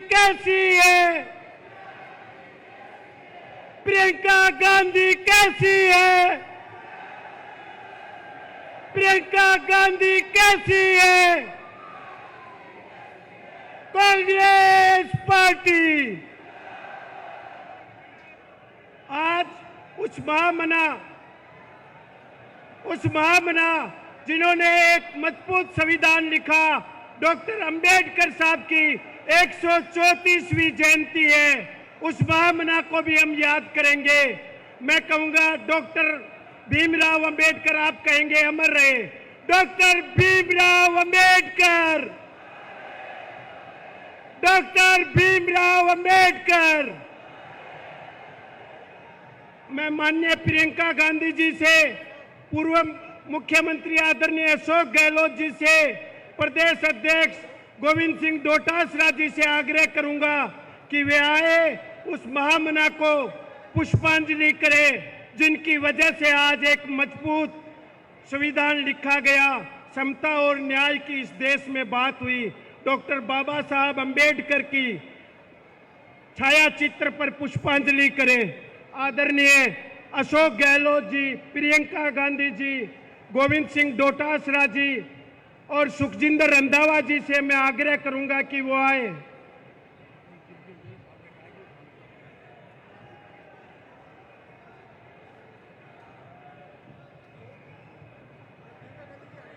कैसी है? प्रियंका गांधी कैसी है? प्रियंका गांधी कैसी है? कांग्रेस पार्टी आज उस महामना जिन्होंने एक मजबूत संविधान लिखा, डॉक्टर अंबेडकर साहब की 134वीं जयंती है। उस महामना को भी हम याद करेंगे। मैं कहूंगा डॉक्टर भीमराव अंबेडकर, आप कहेंगे अमर रहे। Doctor Bhimrao Ambedkar, doctor Bhimrao Ambedkar. मैं माननीय प्रियंका गांधी जी से, पूर्व मुख्यमंत्री आदरणीय अशोक गहलोत जी से, प्रदेश अध्यक्ष गोविंद सिंह डोटासरा जी से आग्रह करूंगा कि वे आए, उस महामना को पुष्पांजलि करें, जिनकी वजह से आज एक मजबूत संविधान लिखा गया, समता और न्याय की इस देश में बात हुई। डॉक्टर बाबा साहब अंबेडकर की छाया चित्र पर पुष्पांजलि करें। आदरणीय अशोक गहलोत जी, प्रियंका गांधी जी, गोविंद सिंह डोटासरा जी और सुखजिंदर रंधावा जी से मैं आग्रह करूंगा कि वो आए।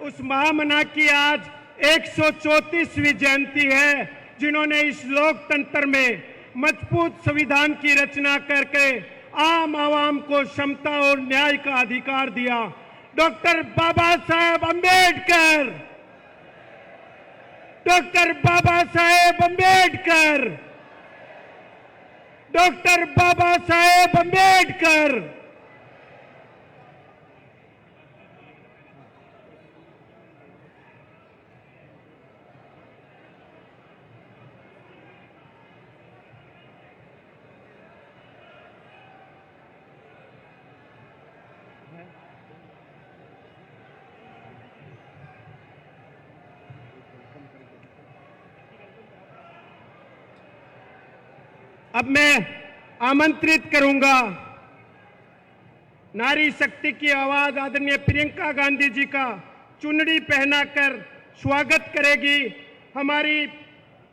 उस महामना की आज 134वीं जयंती है, जिन्होंने इस लोकतंत्र में मजबूत संविधान की रचना करके आम आवाम को समता और न्याय का अधिकार दिया। Doctor Baba Saheb Ambedkar, doctor Baba Saheb Ambedkar, doctor Baba Saheb Ambedkar. अब मैं आमंत्रित करूंगा नारी शक्ति की आवाज आदरणीय प्रियंका गांधी जी का चुनरी पहनाकर स्वागत करेगी हमारी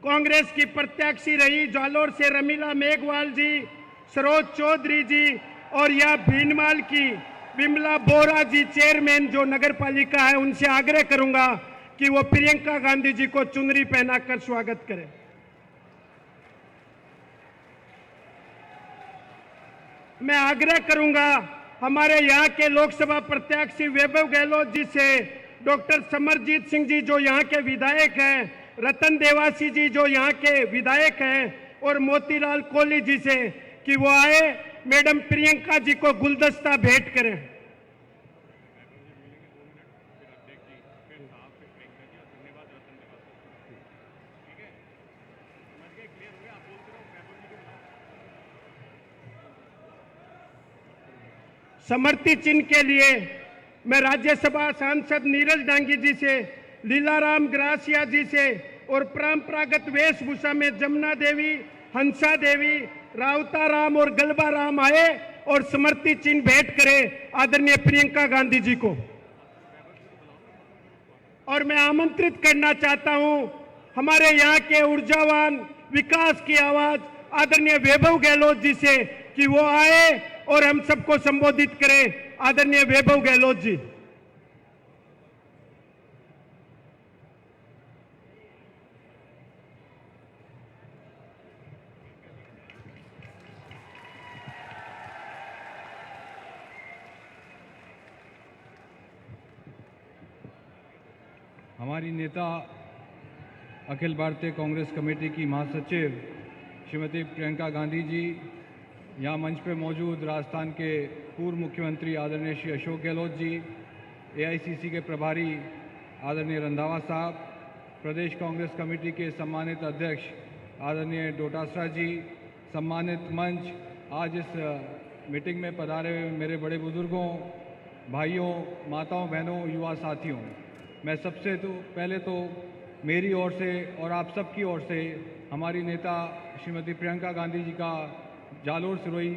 कांग्रेस की प्रत्याशी रही जालोर से रमीला मेघवाल जी, सरोज चौधरी जी और यह भीनमाल की विमला बोरा जी, चेयरमैन जो नगर पालिका है, उनसे आग्रह करूंगा कि वो प्रियंका गांधी जी को चुनरी पहनाकर स्वागत करें। मैं आग्रह करूंगा हमारे यहाँ के लोकसभा प्रत्याशी वैभव गहलोत जी से, डॉक्टर समरजीत सिंह जी जो यहाँ के विधायक हैं, रतन देवासी जी जो यहाँ के विधायक हैं और मोतीलाल कोहली जी से कि वो आए, मैडम प्रियंका जी को गुलदस्ता भेंट करें। समर्थी चिन्ह के लिए मैं राज्यसभा सांसद नीरज डांगी जी से, लीलाराम ग्रासिया जी से और परंपरागत वेशभूषा में जमुना देवी, हंसा देवी, राउता राम और गलबा राम आए और समर्थी चिन्ह भेंट करें आदरणीय प्रियंका गांधी जी को। और मैं आमंत्रित करना चाहता हूं हमारे यहाँ के ऊर्जावान विकास की आवाज आदरणीय वैभव गहलोत जी से कि वो आए और हम सबको संबोधित करें। आदरणीय वैभव गहलोत जी। हमारी नेता अखिल भारतीय कांग्रेस कमेटी की महासचिव श्रीमती प्रियंका गांधी जी, यहाँ मंच पे मौजूद राजस्थान के पूर्व मुख्यमंत्री आदरणीय श्री अशोक गहलोत जी, एआईसीसी के प्रभारी आदरणीय रंधावा साहब, प्रदेश कांग्रेस कमेटी के सम्मानित अध्यक्ष आदरणीय डोटासरा जी, सम्मानित मंच, आज इस मीटिंग में पधारे हुए मेरे बड़े बुजुर्गों, भाइयों, माताओं, बहनों, युवा साथियों, मैं सबसे पहले तो मेरी ओर से और आप सबकी ओर से हमारी नेता श्रीमती प्रियंका गांधी जी का जालोर सिरोही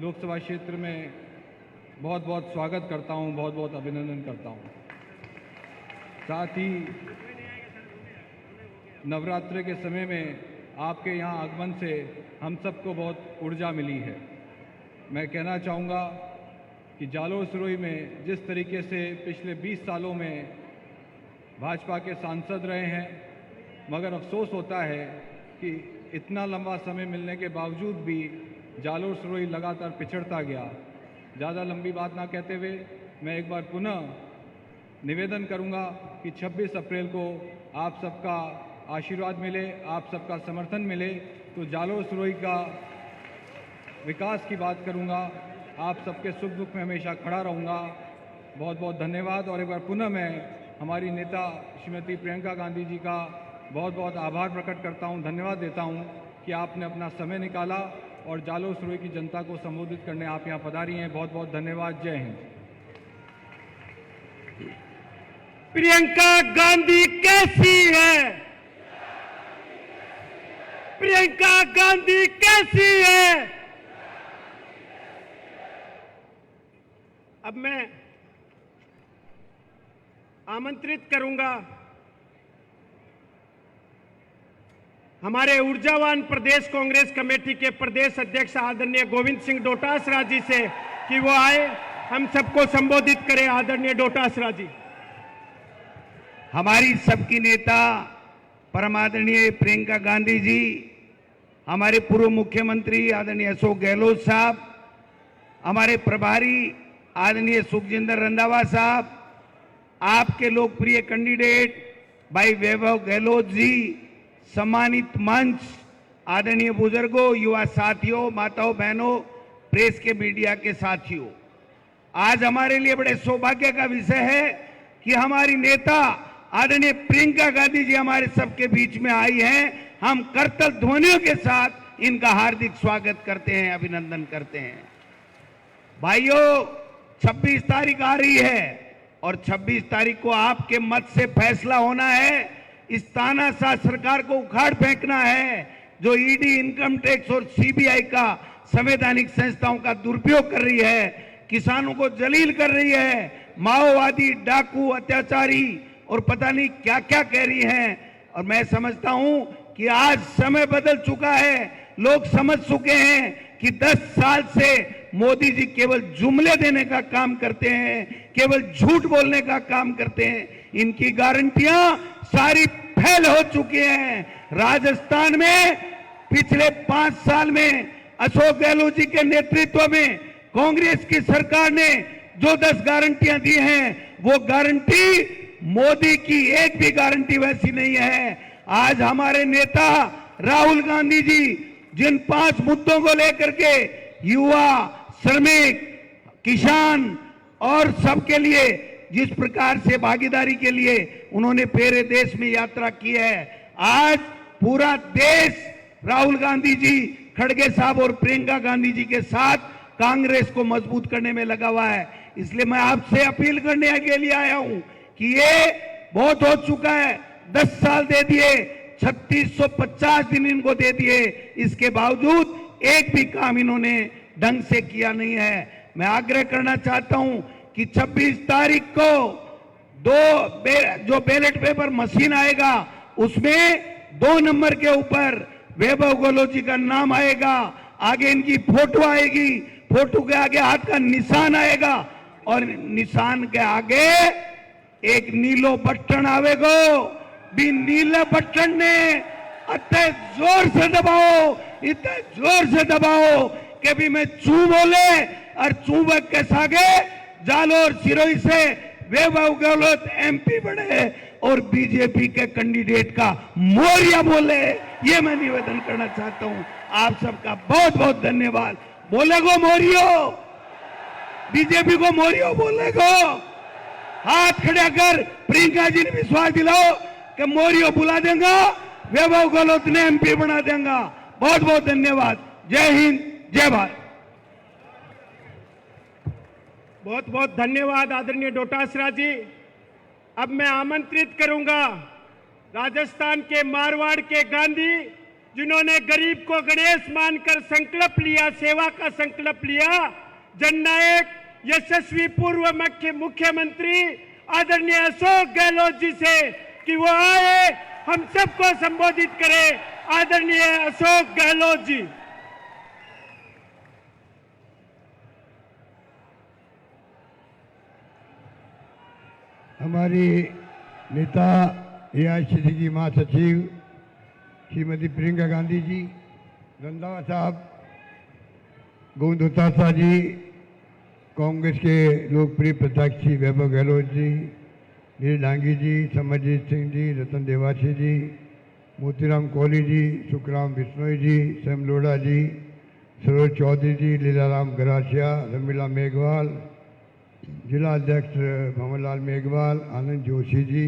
लोकसभा क्षेत्र में बहुत बहुत स्वागत करता हूं, बहुत बहुत अभिनंदन करता हूं। साथ ही नवरात्रि के समय में आपके यहाँ आगमन से हम सबको बहुत ऊर्जा मिली है। मैं कहना चाहूँगा कि जालोर सिरोही में जिस तरीके से पिछले 20 सालों में भाजपा के सांसद रहे हैं, मगर अफसोस होता है कि इतना लंबा समय मिलने के बावजूद भी जालोर सिरोही लगातार पिछड़ता गया। ज़्यादा लंबी बात ना कहते हुए मैं एक बार पुनः निवेदन करूंगा कि 26 अप्रैल को आप सबका आशीर्वाद मिले, आप सबका समर्थन मिले तो जालोर सिरोही का विकास की बात करूंगा। आप सबके सुख दुख में हमेशा खड़ा रहूंगा। बहुत बहुत धन्यवाद। और एक बार पुनः मैं हमारी नेता श्रीमती प्रियंका गांधी जी का बहुत बहुत आभार प्रकट करता हूं, धन्यवाद देता हूं कि आपने अपना समय निकाला और जालोर सिरोही की जनता को संबोधित करने आप यहाँ पधारी हैं। बहुत बहुत धन्यवाद। जय हिंद। प्रियंका गांधी कैसी है? प्रियंका गांधी कैसी है? अब मैं आमंत्रित करूंगा हमारे ऊर्जावान प्रदेश कांग्रेस कमेटी के प्रदेश अध्यक्ष आदरणीय गोविंद सिंह डोटासरा जी से कि वो आए, हम सबको संबोधित करें। आदरणीय डोटासरा जी। हमारी सबकी नेता परम आदरणीय प्रियंका गांधी जी, हमारे पूर्व मुख्यमंत्री आदरणीय अशोक गहलोत साहब, हमारे प्रभारी आदरणीय सुखजिंदर रंधावा साहब, आपके लोकप्रिय कैंडिडेट भाई वैभव गहलोत जी, सम्मानित मंच, आदरणीय बुजुर्गों, युवा साथियों, माताओं बहनों, प्रेस के मीडिया के साथियों, आज हमारे लिए बड़े सौभाग्य का विषय है कि हमारी नेता आदरणीय प्रियंका गांधी जी हमारे सबके बीच में आई हैं। हम करतल ध्वनियों के साथ इनका हार्दिक स्वागत करते हैं, अभिनंदन करते हैं। भाइयों, 26 तारीख आ रही है और 26 तारीख को आपके मत से फैसला होना है। इस तानाशाह सरकार को उखाड़ फेंकना है जो ईडी, इनकम टैक्स और सीबीआई का संवैधानिक संस्थाओं का दुरुपयोग कर रही है, किसानों को जलील कर रही है, माओवादी, डाकू, अत्याचारी और पता नहीं क्या क्या कह रही हैं। और मैं समझता हूं कि आज समय बदल चुका है। लोग समझ चुके हैं कि 10 साल से मोदी जी केवल जुमले देने का काम करते हैं, केवल झूठ बोलने का काम करते हैं। इनकी गारंटियां सारी फेल हो चुकी हैं। राजस्थान में पिछले 5 साल में अशोक गहलोत जी के नेतृत्व में कांग्रेस की सरकार ने जो 10 गारंटियां दी हैं, वो गारंटी मोदी की एक भी गारंटी वैसी नहीं है। आज हमारे नेता राहुल गांधी जी जिन 5 मुद्दों को लेकर के युवा, श्रमिक, किसान और सबके लिए जिस प्रकार से भागीदारी के लिए उन्होंने पूरे देश में यात्रा की है, आज पूरा देश राहुल गांधी जी, खड़गे साहब और प्रियंका गांधी जी के साथ कांग्रेस को मजबूत करने में लगा हुआ है। इसलिए मैं आपसे अपील करने के लिए आया हूं कि ये बहुत हो चुका है। 10 साल दे दिए, 3650 दिन इनको दे दिए, इसके बावजूद एक भी काम इन्होंने ढंग से किया नहीं है। मैं आग्रह करना चाहता हूं कि 26 तारीख को जो बैलेट पेपर मशीन आएगा उसमें 2 नंबर के ऊपर वैभव गहलोत जी का नाम आएगा, आगे इनकी फोटो आएगी, फोटो के आगे हाथ का निशान आएगा और निशान के आगे एक नीलो बटन आवेगो। भी नीले बटन ने इतने जोर से दबाओ, इतने जोर से दबाओ कि भी मैं चू बोले और चूबक के सागे जालोर सिरोही से वैभव गहलोत एमपी बने और बीजेपी के कैंडिडेट का मोरिया बोले। ये मैं निवेदन करना चाहता हूं। आप सबका बहुत बहुत धन्यवाद। बोलेगो मोरियो, बीजेपी को मोरियो बोलेगो। हाथ खड़ा कर प्रियंका जी ने विश्वास दिलाओ कि मोरियो बुला देगा, वैभव गहलोत ने एमपी बना देगा। बहुत बहुत धन्यवाद। जय हिंद, जय भारत। बहुत बहुत धन्यवाद आदरणीय डोटासरा जी। अब मैं आमंत्रित करूंगा राजस्थान के मारवाड़ के गांधी जिन्होंने गरीब को गणेश मानकर संकल्प लिया, सेवा का संकल्प लिया, जननायक यशस्वी पूर्व मुख्यमंत्री आदरणीय अशोक गहलोत जी से कि वो आए, हम सबको संबोधित करें। आदरणीय अशोक गहलोत जी। हमारी नेता एआईसीसी की महासचिव श्रीमती प्रियंका गांधी जी, रंधावा साहब, गोविंद दोतासा जी, कांग्रेस के लोकप्रिय प्रत्याशी वैभव गहलोत जी, नील डांगी जी, समरजीत सिंह जी, रतन देवासी जी, मोतीराम कोहली जी, सुखराम बिश्नोई जी, सैम लोढ़ा जी, सरोज चौधरी जी, लीलाराम गरासिया, रमीला मेघवाल, जिला अध्यक्ष मोहम्मद लाल मेघवाल, आनंद जोशी जी,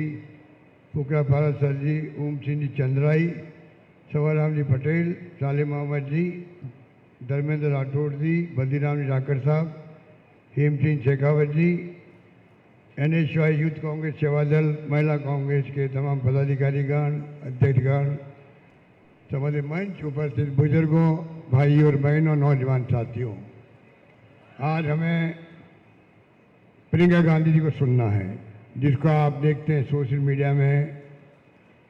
फुकरा फारत सर जी, ओम सिंह जी चंद्राई, सवाराम जी पटेल, साले मोहम्मद जी, धर्मेंद्र राठौड़ जी, बद्रीराम जी राकर साहब, हेम सिंह शेखावत जी, NSY यूथ कांग्रेस सेवा दल, महिला कांग्रेस के तमाम पदाधिकारीगण, अध्यक्षगण, संबंधित मंच, उपस्थित बुजुर्गों, भाइयों और बहनों, नौजवान साथियों, आज हमें प्रियंका गांधी जी को सुनना है, जिसको आप देखते हैं सोशल मीडिया में,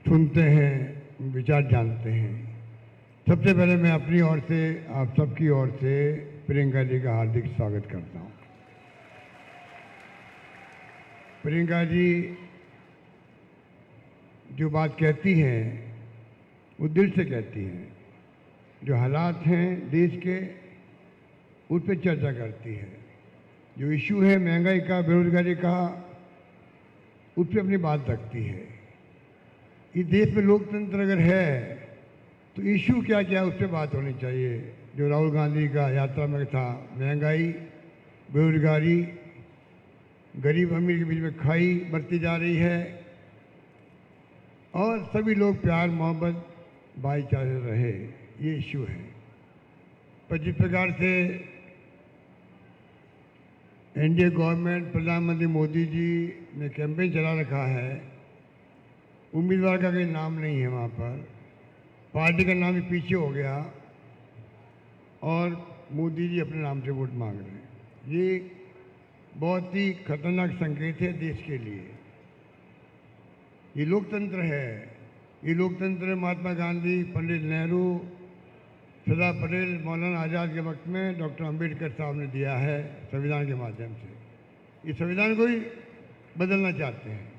सुनते हैं, विचार जानते हैं। सबसे पहले मैं अपनी ओर से, आप सबकी ओर से प्रियंका जी का हार्दिक स्वागत करता हूं। प्रियंका जी जो बात कहती हैं वो दिल से कहती हैं, जो हालात हैं देश के उस पर चर्चा करती है, जो इशू है महंगाई का, बेरोजगारी का, उस पर अपनी बात रखती है। इस देश में लोकतंत्र अगर है तो इशू क्या क्या उस पर बात होनी चाहिए। जो राहुल गांधी का यात्रा में था, महंगाई, बेरोजगारी, गरीब अमीर के बीच में खाई बढ़ती जा रही है और सभी लोग प्यार मोहब्बत भाईचारे रहे, ये इशू है। पर जिस प्रकार से एनडीए गवर्नमेंट, प्रधानमंत्री मोदी जी ने कैंपेन चला रखा है, उम्मीदवार का कोई नाम नहीं है वहाँ पर, पार्टी का नाम भी पीछे हो गया और मोदी जी अपने नाम से वोट मांग रहे हैं। ये बहुत ही खतरनाक संकेत है देश के लिए। ये लोकतंत्र है, ये लोकतंत्र महात्मा गांधी, पंडित नेहरू, सरदार पटेल, मौलाना आज़ाद के वक्त में डॉक्टर अंबेडकर साहब ने दिया है संविधान के माध्यम से। इस संविधान को ही बदलना चाहते हैं,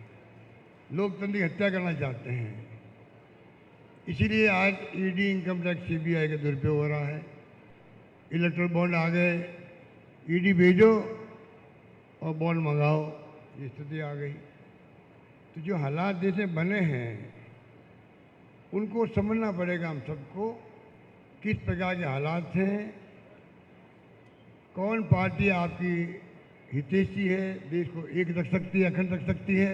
लोकतंत्र की हत्या करना चाहते हैं। इसीलिए आज ईडी, इनकम टैक्स, सीबीआई का दुरुपयोग हो रहा है। इलेक्ट्रल बॉन्ड आ गए, ईडी भेजो और बॉन्ड मंगाओ, ये स्थिति आ गई। तो जो हालात देश में बने हैं उनको समझना पड़ेगा हम सबको, किस प्रकार के हालात हैं, कौन पार्टी आपकी हितैषी है, देश को एक रख सकती है, अखंड रख सकती है।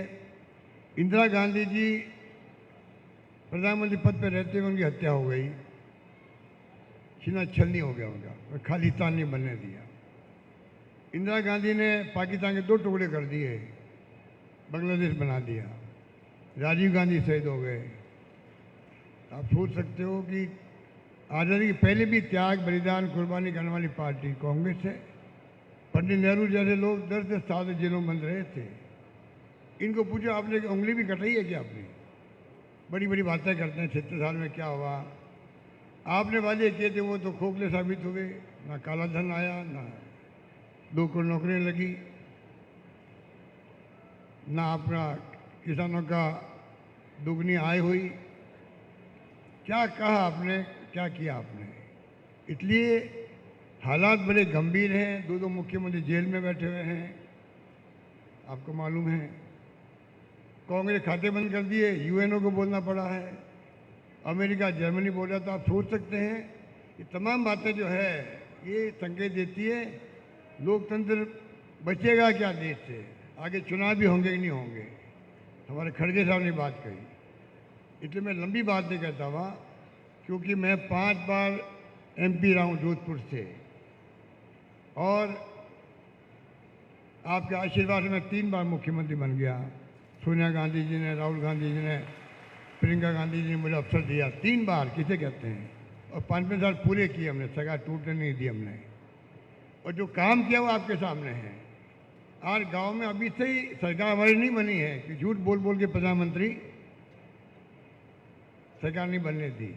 इंदिरा गांधी जी प्रधानमंत्री पद पर रहते हुए उनकी हत्या हो गई, सीना छलनी हो गया उनका, खालिस्तान नहीं बनने दिया। इंदिरा गांधी ने पाकिस्तान के 2 टुकड़े कर दिए, बांग्लादेश बना दिया। राजीव गांधी शहीद हो गए। आप सोच सकते हो कि आज़ादी के पहले भी त्याग, बलिदान, कुर्बानी करने वाली पार्टी कांग्रेस है। पंडित नेहरू जैसे लोग 10-10 साल जेलों में बंद रहे थे। इनको पूछो, आपने उंगली भी कटाई है क्या? आपने बड़ी बड़ी बातें करते हैं, 76 साल में क्या हुआ। आपने वादे किए थे वो तो खोखले साबित हुए, ना काला धन आया, ना 2 करोड़ नौकरियाँ लगी, ना अपना किसानों का दुगनी आय हुई। क्या कहा आपने, क्या किया आपने? इसलिए हालात बड़े गंभीर हैं। 2 मुख्यमंत्री जेल में बैठे हुए हैं, आपको मालूम है। कांग्रेस खाते बंद कर दिए, यूएनओ को बोलना पड़ा है, अमेरिका, जर्मनी बोल रहा। तो आप सोच सकते हैं ये तमाम बातें जो है ये संकेत देती है लोकतंत्र बचेगा क्या देश से, आगे चुनाव भी होंगे कि नहीं होंगे। हमारे खड़गे साहब ने बात कही, इसलिए मैं लंबी बात नहीं कहता हुआ, क्योंकि मैं 5 बार एमपी रहा हूँ जोधपुर से, और आपके आशीर्वाद से मैं 3 बार मुख्यमंत्री बन गया। सोनिया गांधी जी ने, राहुल गांधी जी ने प्रियंका गांधी जी ने मुझे अवसर दिया 3 बार, किसे कहते हैं, और 5 साल पूरे किए हमने, सरकार टूटने नहीं दी हमने। और जो काम किया वो आपके सामने है। आज गांव में अभी से ही सरकार हमारी नहीं बनी है कि झूठ बोल बोल के प्रधानमंत्री सरकार नहीं बनने दी।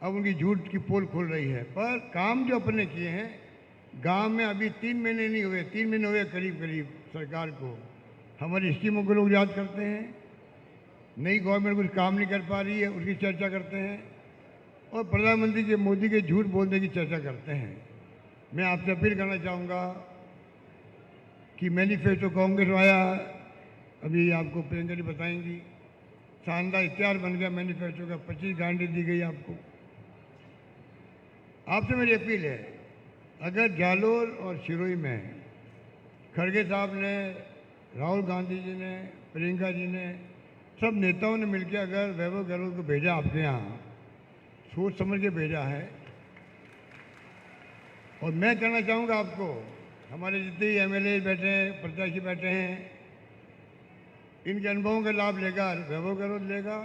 अब उनकी झूठ की पोल खुल रही है, पर काम जो अपने किए हैं गांव में अभी 3 महीने नहीं हुए, 3 महीने हुए करीब करीब सरकार को। हमारी स्कीमों को लोग याद करते हैं, नई गवर्नमेंट कुछ काम नहीं कर पा रही है उसकी चर्चा करते हैं, और प्रधानमंत्री के मोदी के झूठ बोलने की चर्चा करते हैं। मैं आपसे अपील करना चाहूँगा कि मैनिफेस्टो कांग्रेस आया, अभी आपको प्रियंका जी बताएंगी, शानदार इतिहास बन गया मैनिफेस्टो का, 25 गारंटी दी गई आपको। आपसे मेरी अपील है, अगर जालोर और सिरोही में खड़गे साहब ने, राहुल गांधी जी ने, प्रियंका जी ने, सब नेताओं ने मिलकर अगर वैभव गहलोत को भेजा आपके यहाँ, सोच समझ के भेजा है, और मैं कहना चाहूँगा आपको, हमारे जितने एमएलए बैठे हैं, प्रत्याशी बैठे हैं, इनके अनुभवों का लाभ लेगा वैभव गहलोत लेगा।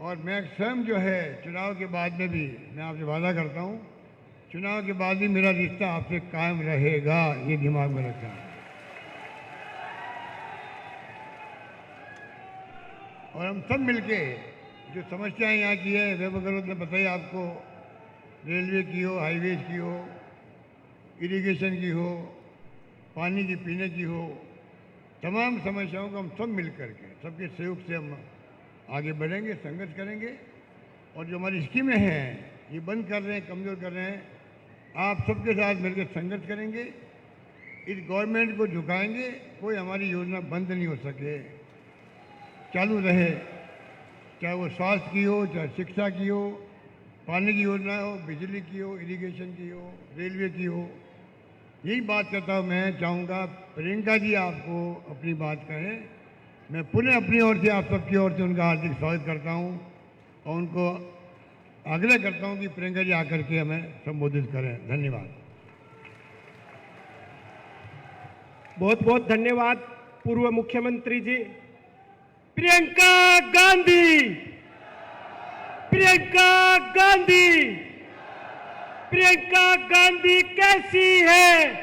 और मैं स्वयं जो है चुनाव के बाद में भी मैं आपसे वादा करता हूँ, चुनाव के बाद भी मेरा रिश्ता आपसे कायम रहेगा, ये दिमाग में रखना। और हम सब मिलके जो समस्याएं यहाँ की है, वैभव गहलोत ने बताई आपको, रेलवे की हो, हाईवेज की हो, इरिगेशन की हो, पानी की पीने की हो, तमाम समस्याओं को हम सब मिल करके, सबके सहयोग से हम आगे बढ़ेंगे, संघर्ष करेंगे। और जो हमारी स्कीमें हैं ये बंद कर रहे हैं, कमज़ोर कर रहे हैं, आप सबके साथ मिलकर संघर्ष करेंगे, इस गवर्नमेंट को झुकाएंगे, कोई हमारी योजना बंद नहीं हो सके, चालू रहे, चाहे वो स्वास्थ्य की हो, चाहे शिक्षा की हो, पानी की योजना हो, बिजली की हो, इरिगेशन की हो, रेलवे की हो। यही बात करता हूँ। मैं चाहूँगा प्रियंका जी आपको अपनी बात कहें। मैं पुनः अपनी ओर से, आप सबकी ओर से उनका हार्दिक स्वागत करता हूँ और उनको आग्रह करता हूँ कि प्रियंका जी आकर के हमें संबोधित करें। धन्यवाद। बहुत बहुत धन्यवाद पूर्व मुख्यमंत्री जी। प्रियंका गांधी, प्रियंका गांधी, प्रियंका गांधी कैसी है?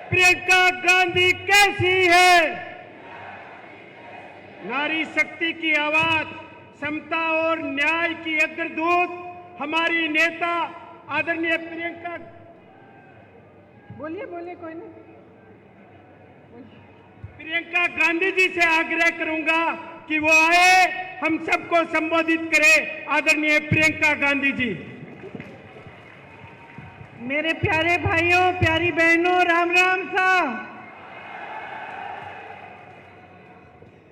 प्रियंका गांधी कैसी है? नारी शक्ति की आवाज, समता और न्याय की अग्रदूत हमारी नेता आदरणीय प्रियंका। बोलिए बोलिए, कोई नहीं। प्रियंका गांधी जी से आग्रह करूंगा कि वो आए, हम सबको संबोधित करें। आदरणीय प्रियंका गांधी जी। मेरे प्यारे भाइयों, प्यारी बहनों, राम राम सा।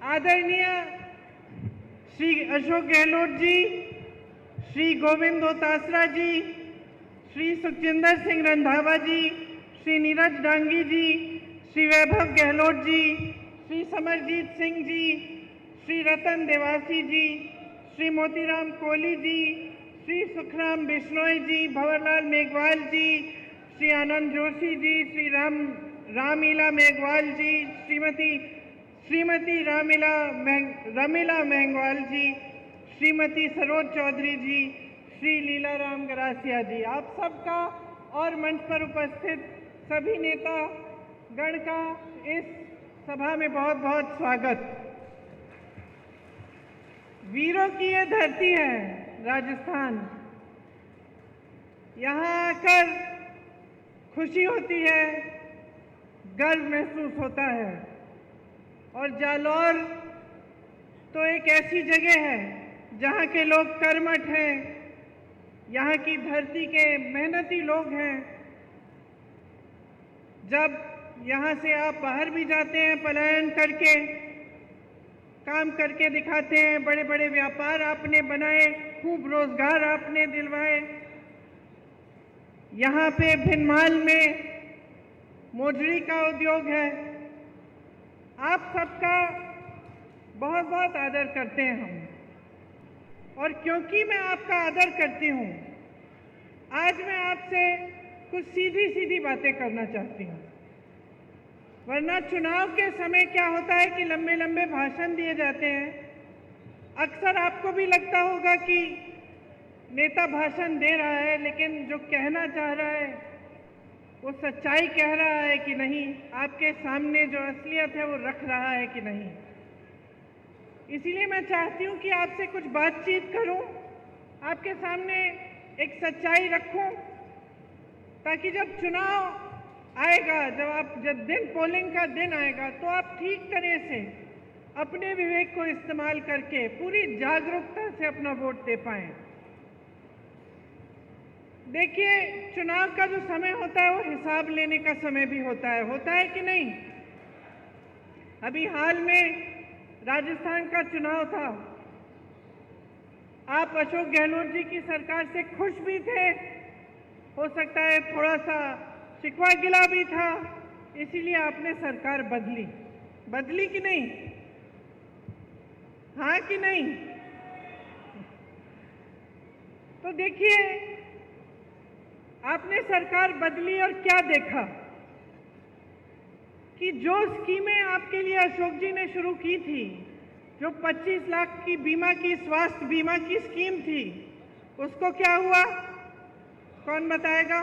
आदरणीय श्री अशोक गहलोत जी, श्री गोविंद दोतासरा जी, श्री सुखजिंदर सिंह रंधावा जी, श्री नीरज डांगी जी, श्री वैभव गहलोत जी, श्री समरजीत सिंह जी, श्री रतन देवासी जी, श्री मोतीराम कोहली जी, श्री सुखराम बिश्नोई जी, भंवरलाल मेघवाल जी, श्री आनंद जोशी जी, श्री रामीला मेघवाल जी, श्रीमती रमीला मेघवाल जी, श्रीमती सरोज चौधरी जी, श्री लीलाराम गरासिया जी। आप सबका और मंच पर उपस्थित सभी नेता गण का इस सभा में बहुत बहुत स्वागत। वीरों की ये धरती है राजस्थान। यहाँ आकर खुशी होती है, गर्व महसूस होता है। और जालौर तो एक ऐसी जगह है जहाँ के लोग कर्मठ हैं, यहाँ की धरती के मेहनती लोग हैं। जब यहाँ से आप बाहर भी जाते हैं, पलायन करके काम करके दिखाते हैं, बड़े बड़े व्यापार आपने बनाए, खूब रोजगार आपने दिलवाए। यहाँ पे भिनमाल में मोजड़ी का उद्योग है। आप सबका बहुत बहुत आदर करते हैं हम। और क्योंकि मैं आपका आदर करती हूँ, आज मैं आपसे कुछ सीधी सीधी बातें करना चाहती हूँ। वरना चुनाव के समय क्या होता है कि लंबे लंबे भाषण दिए जाते हैं। अक्सर आपको भी लगता होगा कि नेता भाषण दे रहा है, लेकिन जो कहना चाह रहा है वो सच्चाई कह रहा है कि नहीं, आपके सामने जो असलियत है वो रख रहा है कि नहीं। इसीलिए मैं चाहती हूँ कि आपसे कुछ बातचीत करूँ, आपके सामने एक सच्चाई रखूँ, ताकि जब चुनाव आएगा, जब पोलिंग का दिन आएगा, तो आप ठीक तरह से अपने विवेक को इस्तेमाल करके पूरी जागरूकता से अपना वोट दे पाएं। देखिए, चुनाव का जो समय होता है वो हिसाब लेने का समय भी होता है कि नहीं? अभी हाल में राजस्थान का चुनाव था। आप अशोक गहलोत जी की सरकार से खुश भी थे, हो सकता है थोड़ा सा शिकवा गिला भी था, इसीलिए आपने सरकार बदली कि नहीं? हाँ कि नहीं? तो देखिए, आपने सरकार बदली और क्या देखा कि जो स्कीमें आपके लिए अशोक जी ने शुरू की थी, जो 25 लाख की बीमा की, स्वास्थ्य बीमा की स्कीम थी, उसको क्या हुआ? कौन बताएगा?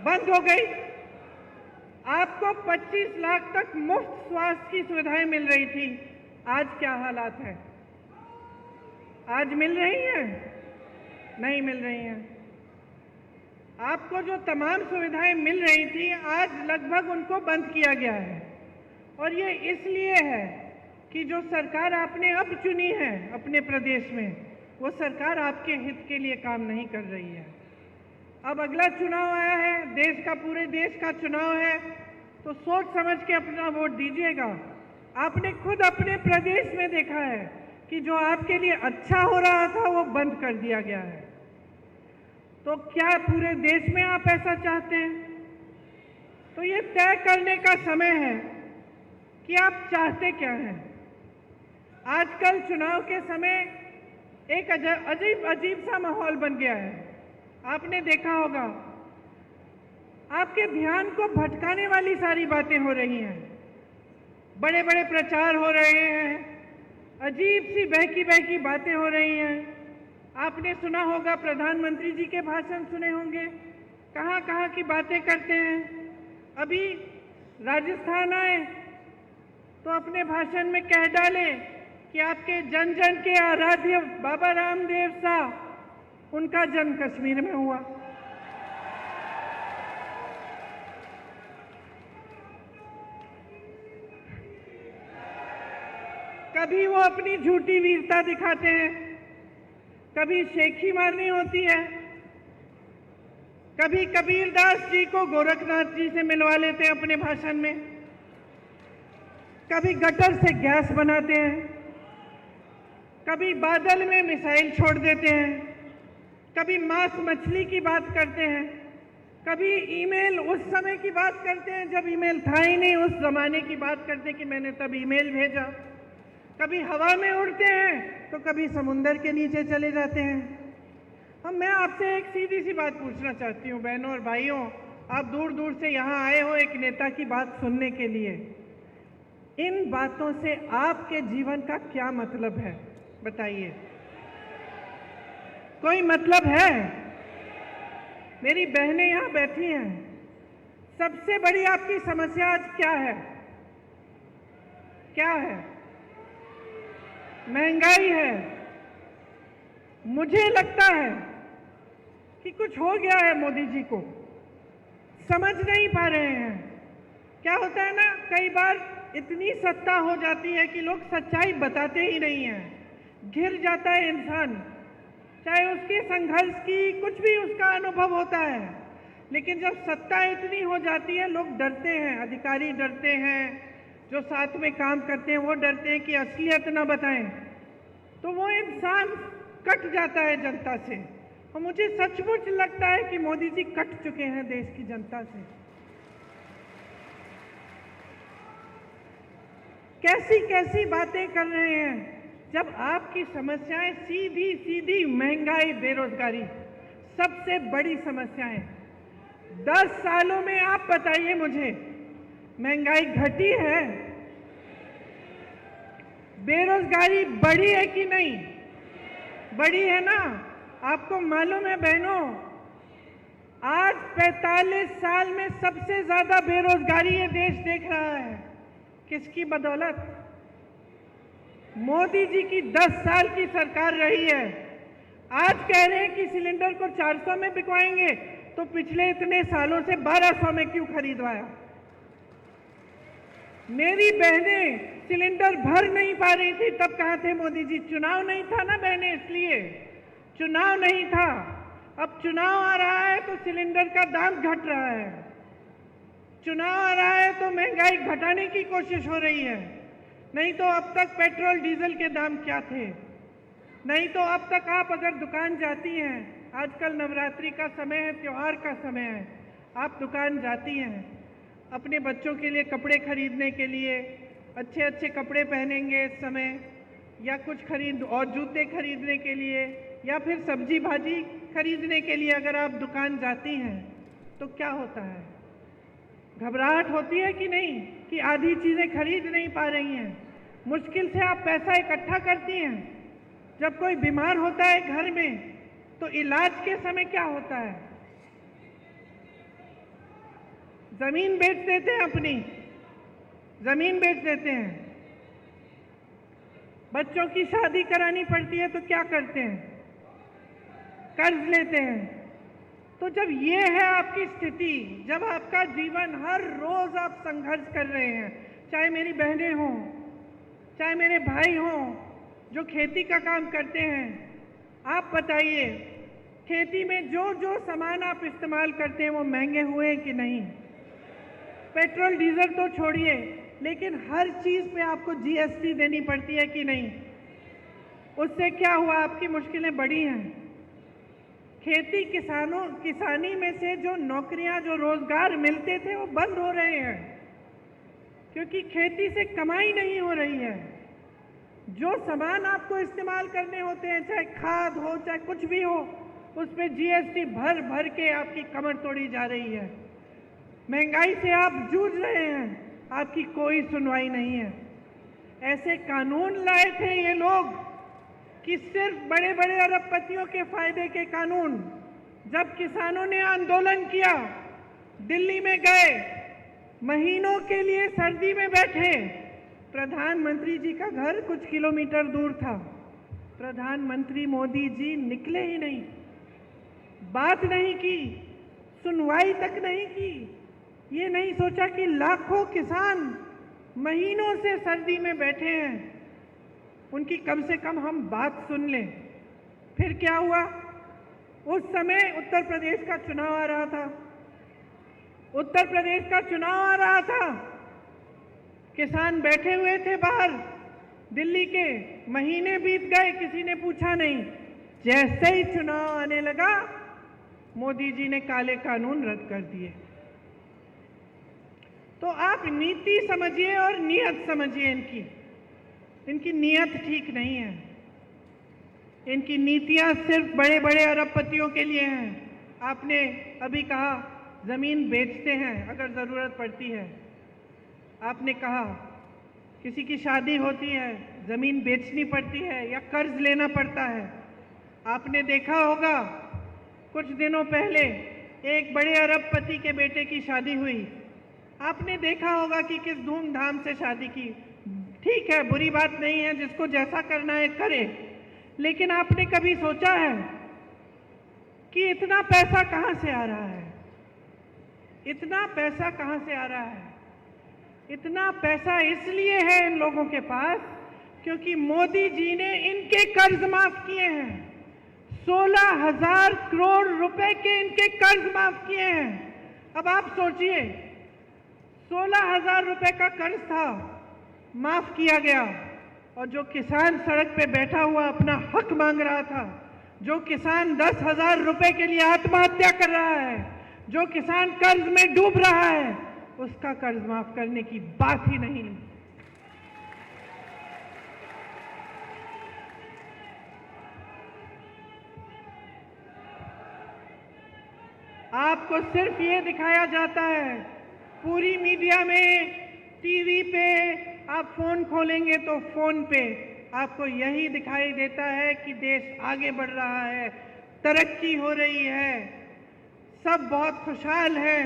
बंद हो गई। आपको 25 लाख तक मुफ्त स्वास्थ्य की सुविधाएं मिल रही थी। आज क्या हालात है? आज मिल रही हैं? नहीं मिल रही हैं। आपको जो तमाम सुविधाएं मिल रही थी, आज लगभग उनको बंद किया गया है। और ये इसलिए है कि जो सरकार आपने अब चुनी है अपने प्रदेश में, वो सरकार आपके हित के लिए काम नहीं कर रही है। अब अगला चुनाव आया है, पूरे देश का चुनाव है, तो सोच समझ के अपना वोट दीजिएगा। आपने खुद अपने प्रदेश में देखा है कि जो आपके लिए अच्छा हो रहा था वो बंद कर दिया गया है। तो क्या पूरे देश में आप ऐसा चाहते हैं? तो ये तय करने का समय है कि आप चाहते क्या हैं। आजकल चुनाव के समय एक अजीब सा माहौल बन गया है। आपने देखा होगा, आपके ध्यान को भटकाने वाली सारी बातें हो रही हैं। बड़े बड़े प्रचार हो रहे हैं, अजीब सी बहकी बातें हो रही हैं। आपने सुना होगा, प्रधानमंत्री जी के भाषण सुने होंगे, कहाँ की बातें करते हैं। अभी राजस्थान आए तो अपने भाषण में कह डाले कि आपके जन जन के आराध्य बाबा रामदेव साहब, उनका जन्म कश्मीर में हुआ। कभी वो अपनी झूठी वीरता दिखाते हैं, कभी शेखी मारनी होती है, कभी कबीरदास जी को गोरखनाथ जी से मिलवा लेते हैं अपने भाषण में, कभी गटर से गैस बनाते हैं, कभी बादल में मिसाइल छोड़ देते हैं, कभी मांस मछली की बात करते हैं, कभी ईमेल उस समय की बात करते हैं जब ईमेल था ही नहीं, उस जमाने की बात करते हैं कि मैंने तब ईमेल भेजा। कभी हवा में उड़ते हैं तो कभी समुंदर के नीचे चले जाते हैं। अब मैं आपसे एक सीधी सी बात पूछना चाहती हूँ, बहनों और भाइयों, आप दूर दूर से यहाँ आए हो एक नेता की बात सुनने के लिए। इन बातों से आपके जीवन का क्या मतलब है, बताइए? कोई मतलब है? मेरी बहनें यहाँ बैठी हैं, सबसे बड़ी आपकी समस्या आज क्या है? क्या है? महंगाई है। मुझे लगता है कि कुछ हो गया है मोदी जी को, समझ नहीं पा रहे हैं। क्या होता है ना, कई बार इतनी सत्ता हो जाती है कि लोग सच्चाई बताते ही नहीं हैं, घिर जाता है इंसान, चाहे उसके संघर्ष की कुछ भी उसका अनुभव होता है, लेकिन जब सत्ता इतनी हो जाती है लोग डरते हैं, अधिकारी डरते हैं, जो साथ में काम करते हैं वो डरते हैं कि असलियत ना बताएं, तो वो इंसान कट जाता है जनता से। और मुझे सचमुच लगता है कि मोदी जी कट चुके हैं देश की जनता से। कैसी कैसी बातें कर रहे हैं, जब आपकी समस्याएं सीधी सीधी महंगाई, बेरोजगारी सबसे बड़ी समस्याएं। 10 सालों में आप बताइए मुझे महंगाई घटी है? बेरोजगारी बढ़ी है कि नहीं? बढ़ी है ना? आपको मालूम है बहनों, आज 45 साल में सबसे ज्यादा बेरोजगारी ये देश देख रहा है। किसकी बदौलत? मोदी जी की 10 साल की सरकार रही है। आज कह रहे हैं कि सिलेंडर को 400 में बिकवाएंगे, तो पिछले इतने सालों से 1200 में क्यों खरीदवाया? मेरी बहनें सिलेंडर भर नहीं पा रही थी, तब कहाँ थे मोदी जी? चुनाव नहीं था ना बहनें, इसलिए चुनाव नहीं था। अब चुनाव आ रहा है तो सिलेंडर का दाम घट रहा है, चुनाव आ रहा है तो महंगाई घटाने की कोशिश हो रही है। नहीं तो अब तक पेट्रोल डीजल के दाम क्या थे? नहीं तो अब तक आप अगर दुकान जाती हैं, आजकल नवरात्रि का समय है, त्योहार का समय है, आप दुकान जाती हैं अपने बच्चों के लिए कपड़े खरीदने के लिए, अच्छे अच्छे कपड़े पहनेंगे इस समय, या कुछ खरीद और जूते खरीदने के लिए, या फिर सब्जी भाजी खरीदने के लिए अगर आप दुकान जाती हैं तो क्या होता है? घबराहट होती है कि नहीं कि आधी चीज़ें खरीद नहीं पा रही हैं? मुश्किल से आप पैसा इकट्ठा करती हैं। जब कोई बीमार होता है घर में तो इलाज के समय क्या होता है? जमीन बेच देते हैं, अपनी जमीन बेच देते हैं। बच्चों की शादी करानी पड़ती है तो क्या करते हैं? कर्ज लेते हैं। तो जब ये है आपकी स्थिति, जब आपका जीवन हर रोज आप संघर्ष कर रहे हैं, चाहे मेरी बहनें हों, चाहे मेरे भाई हों जो खेती का काम करते हैं, आप बताइए खेती में जो जो सामान आप इस्तेमाल करते हैं वो महंगे हुए हैं कि नहीं? पेट्रोल डीजल तो छोड़िए, लेकिन हर चीज पे आपको जीएसटी देनी पड़ती है कि नहीं? उससे क्या हुआ? आपकी मुश्किलें बढ़ी हैं। खेती किसानी में से जो नौकरियां, जो रोजगार मिलते थे वो बंद हो रहे हैं, क्योंकि खेती से कमाई नहीं हो रही है। जो सामान आपको इस्तेमाल करने होते हैं, चाहे खाद हो चाहे कुछ भी हो, उस पर जीएसटी भर भर के आपकी कमर तोड़ी जा रही है। महंगाई से आप जूझ रहे हैं, आपकी कोई सुनवाई नहीं है। ऐसे कानून लाए थे ये लोग कि सिर्फ बड़े बड़े अरबपतियों के फायदे के कानून। जब किसानों ने आंदोलन किया, दिल्ली में गए, महीनों के लिए सर्दी में बैठे, प्रधानमंत्री जी का घर कुछ किलोमीटर दूर था, प्रधानमंत्री मोदी जी निकले ही नहीं, बात नहीं की, सुनवाई तक नहीं की। ये नहीं सोचा कि लाखों किसान महीनों से सर्दी में बैठे हैं, उनकी कम से कम हम बात सुन लें। फिर क्या हुआ? उस समय उत्तर प्रदेश का चुनाव आ रहा था, उत्तर प्रदेश का चुनाव आ रहा था, किसान बैठे हुए थे बाहर दिल्ली के, महीने बीत गए, किसी ने पूछा नहीं। जैसे ही चुनाव आने लगा, मोदी जी ने काले कानून रद्द कर दिए। तो आप नीति समझिए और नियत समझिए। इनकी नियत ठीक नहीं है। इनकी नीतियां सिर्फ बड़े बड़े अरबपतियों के लिए हैं। आपने अभी कहा जमीन बेचते हैं अगर जरूरत पड़ती है। आपने कहा किसी की शादी होती है, जमीन बेचनी पड़ती है या कर्ज लेना पड़ता है। आपने देखा होगा कुछ दिनों पहले एक बड़े अरबपति के बेटे की शादी हुई। आपने देखा होगा कि किस धूमधाम से शादी की। ठीक है, बुरी बात नहीं है, जिसको जैसा करना है करे, लेकिन आपने कभी सोचा है कि इतना पैसा कहां से आ रहा है? इतना पैसा कहां से आ रहा है? इतना पैसा इसलिए है इन लोगों के पास क्योंकि मोदी जी ने इनके कर्ज माफ किए हैं। 16,000 करोड़ रुपए के इनके कर्ज माफ किए हैं। अब आप सोचिए, 16,000 रुपए का कर्ज था, माफ किया गया, और जो किसान सड़क पे बैठा हुआ अपना हक मांग रहा था, जो किसान 10,000 रुपए के लिए आत्महत्या कर रहा है, जो किसान कर्ज में डूब रहा है, उसका कर्ज माफ करने की बात ही नहीं। आपको सिर्फ ये दिखाया जाता है पूरी मीडिया में, टीवी पे आप फोन खोलेंगे तो फोन पे आपको यही दिखाई देता है कि देश आगे बढ़ रहा है, तरक्की हो रही है, सब बहुत खुशहाल हैं।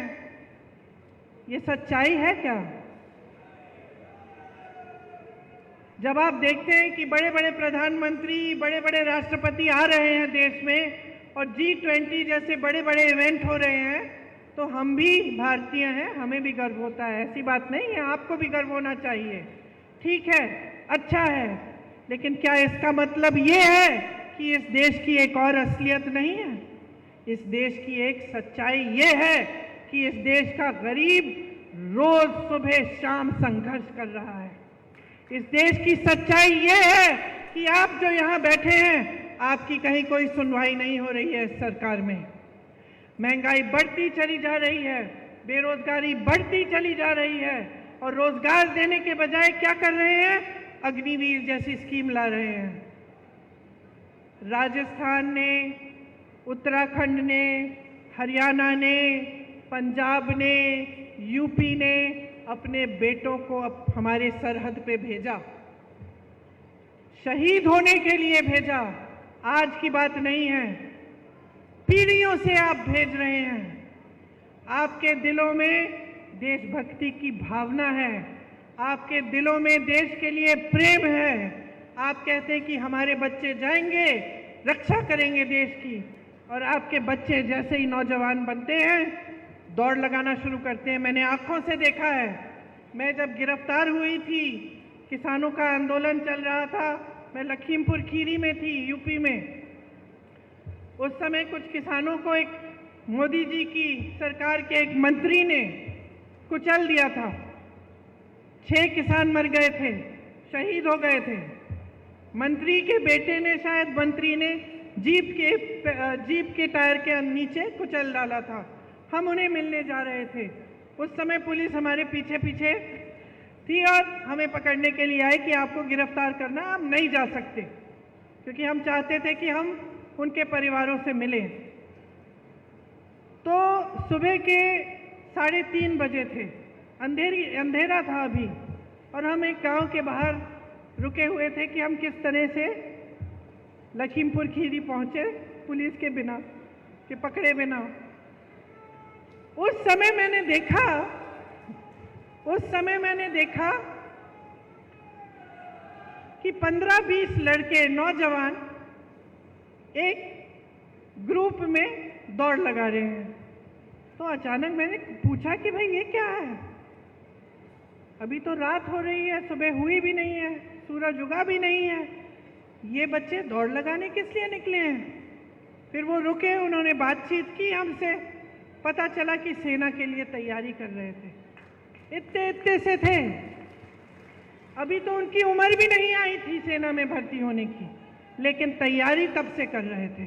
ये सच्चाई है क्या? जब आप देखते हैं कि बड़े बड़े प्रधानमंत्री, बड़े बड़े राष्ट्रपति आ रहे हैं देश में और G20 जैसे बड़े बड़े इवेंट हो रहे हैं, तो हम भी भारतीय हैं, हमें भी गर्व होता है। ऐसी बात नहीं है, आपको भी गर्व होना चाहिए। ठीक है, अच्छा है, लेकिन क्या इसका मतलब ये है कि इस देश की एक और असलियत नहीं है? इस देश की एक सच्चाई ये है कि इस देश का गरीब रोज सुबह शाम संघर्ष कर रहा है। इस देश की सच्चाई ये है कि आप जो यहाँ बैठे हैं, आपकी कहीं कोई सुनवाई नहीं हो रही है इस सरकार में। महंगाई बढ़ती चली जा रही है, बेरोजगारी बढ़ती चली जा रही है, और रोजगार देने के बजाय क्या कर रहे हैं? अग्निवीर जैसी स्कीम ला रहे हैं। राजस्थान ने, उत्तराखंड ने, हरियाणा ने, पंजाब ने, यूपी ने अपने बेटों को अब हमारे सरहद पे भेजा, शहीद होने के लिए भेजा। आज की बात नहीं है, पीढ़ियों से आप भेज रहे हैं। आपके दिलों में देशभक्ति की भावना है, आपके दिलों में देश के लिए प्रेम है। आप कहते हैं कि हमारे बच्चे जाएंगे, रक्षा करेंगे देश की, और आपके बच्चे जैसे ही नौजवान बनते हैं, दौड़ लगाना शुरू करते हैं। मैंने आंखों से देखा है। मैं जब गिरफ्तार हुई थी, किसानों का आंदोलन चल रहा था, मैं लखीमपुर खीरी में थी, यूपी में। उस समय कुछ किसानों को एक मोदी जी की सरकार के एक मंत्री ने कुचल दिया था। 6 किसान मर गए थे, शहीद हो गए थे। मंत्री के बेटे ने, शायद मंत्री ने जीप के टायर के नीचे कुचल डाला था। हम उन्हें मिलने जा रहे थे। उस समय पुलिस हमारे पीछे पीछे थी और हमें पकड़ने के लिए आई कि आपको गिरफ्तार करना, आप नहीं जा सकते, क्योंकि हम चाहते थे कि हम उनके परिवारों से मिलें। तो सुबह के 3:30 बजे थे, अंधेरा था अभी, और हम एक गांव के बाहर रुके हुए थे कि हम किस तरह से लखीमपुर खीरी पहुंचे पुलिस के बिना, कि पकड़े बिना। उस समय मैंने देखा कि 15-20 लड़के, नौजवान एक ग्रुप में दौड़ लगा रहे हैं। तो अचानक मैंने पूछा कि भाई ये क्या है? अभी तो रात हो रही है, सुबह हुई भी नहीं है, सूरज उगा भी नहीं है, ये बच्चे दौड़ लगाने किस लिए निकले हैं? फिर वो रुके, उन्होंने बातचीत की हमसे, पता चला कि सेना के लिए तैयारी कर रहे थे। इतने से थे, अभी तो उनकी उम्र भी नहीं आई थी सेना में भर्ती होने की, लेकिन तैयारी तब से कर रहे थे।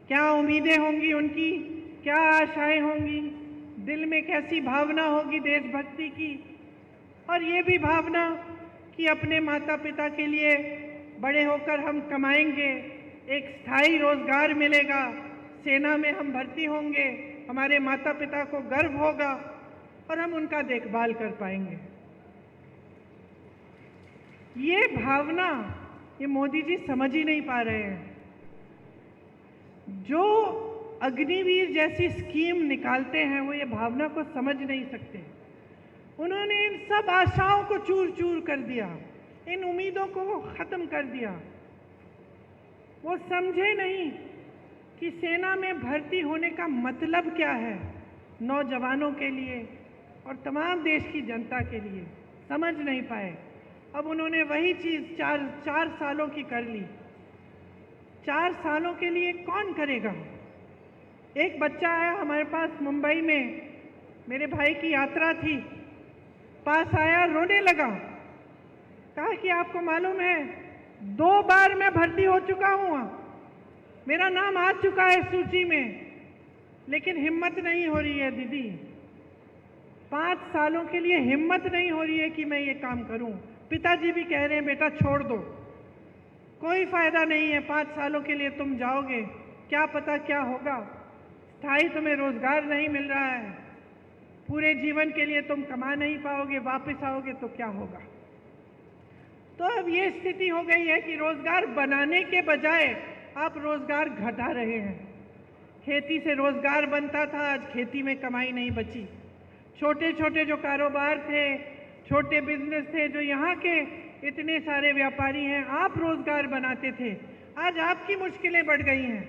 क्या उम्मीदें होंगी उनकी, क्या आशाएं होंगी, दिल में कैसी भावना होगी देशभक्ति की, और ये भी भावना कि अपने माता पिता के लिए बड़े होकर हम कमाएंगे, एक स्थायी रोजगार मिलेगा, सेना में हम भर्ती होंगे, हमारे माता पिता को गर्व होगा और हम उनका देखभाल कर पाएंगे। ये भावना ये मोदी जी समझ ही नहीं पा रहे हैं। जो अग्निवीर जैसी स्कीम निकालते हैं, वो ये भावना को समझ नहीं सकते। उन्होंने इन सब आशाओं को चूर चूर कर दिया, इन उम्मीदों को वो खत्म कर दिया। वो समझे नहीं कि सेना में भर्ती होने का मतलब क्या है नौजवानों के लिए और तमाम देश की जनता के लिए, समझ नहीं पाए। अब उन्होंने वही चीज़ 4 सालों की कर ली। 4 सालों के लिए कौन करेगा? एक बच्चा आया हमारे पास मुंबई में, मेरे भाई की यात्रा थी, पास आया, रोने लगा। कहा कि आपको मालूम है 2 बार मैं भर्ती हो चुका हूँ, मेरा नाम आ चुका है सूची में, लेकिन हिम्मत नहीं हो रही है दीदी। 5 सालों के लिए हिम्मत नहीं हो रही है कि मैं ये काम करूं। पिताजी भी कह रहे हैं बेटा छोड़ दो, कोई फायदा नहीं है, 5 सालों के लिए तुम जाओगे, क्या पता क्या होगा, स्थायी तुम्हें रोजगार नहीं मिल रहा है। पूरे जीवन के लिए तुम कमा नहीं पाओगे, वापस आओगे तो क्या होगा। तो अब ये स्थिति हो गई है कि रोजगार बनाने के बजाय आप रोजगार घटा रहे हैं। खेती से रोजगार बनता था, आज खेती में कमाई नहीं बची। छोटे छोटे जो कारोबार थे, छोटे बिजनेस थे, जो यहाँ के इतने सारे व्यापारी हैं, आप रोजगार बनाते थे, आज आपकी मुश्किलें बढ़ गई हैं।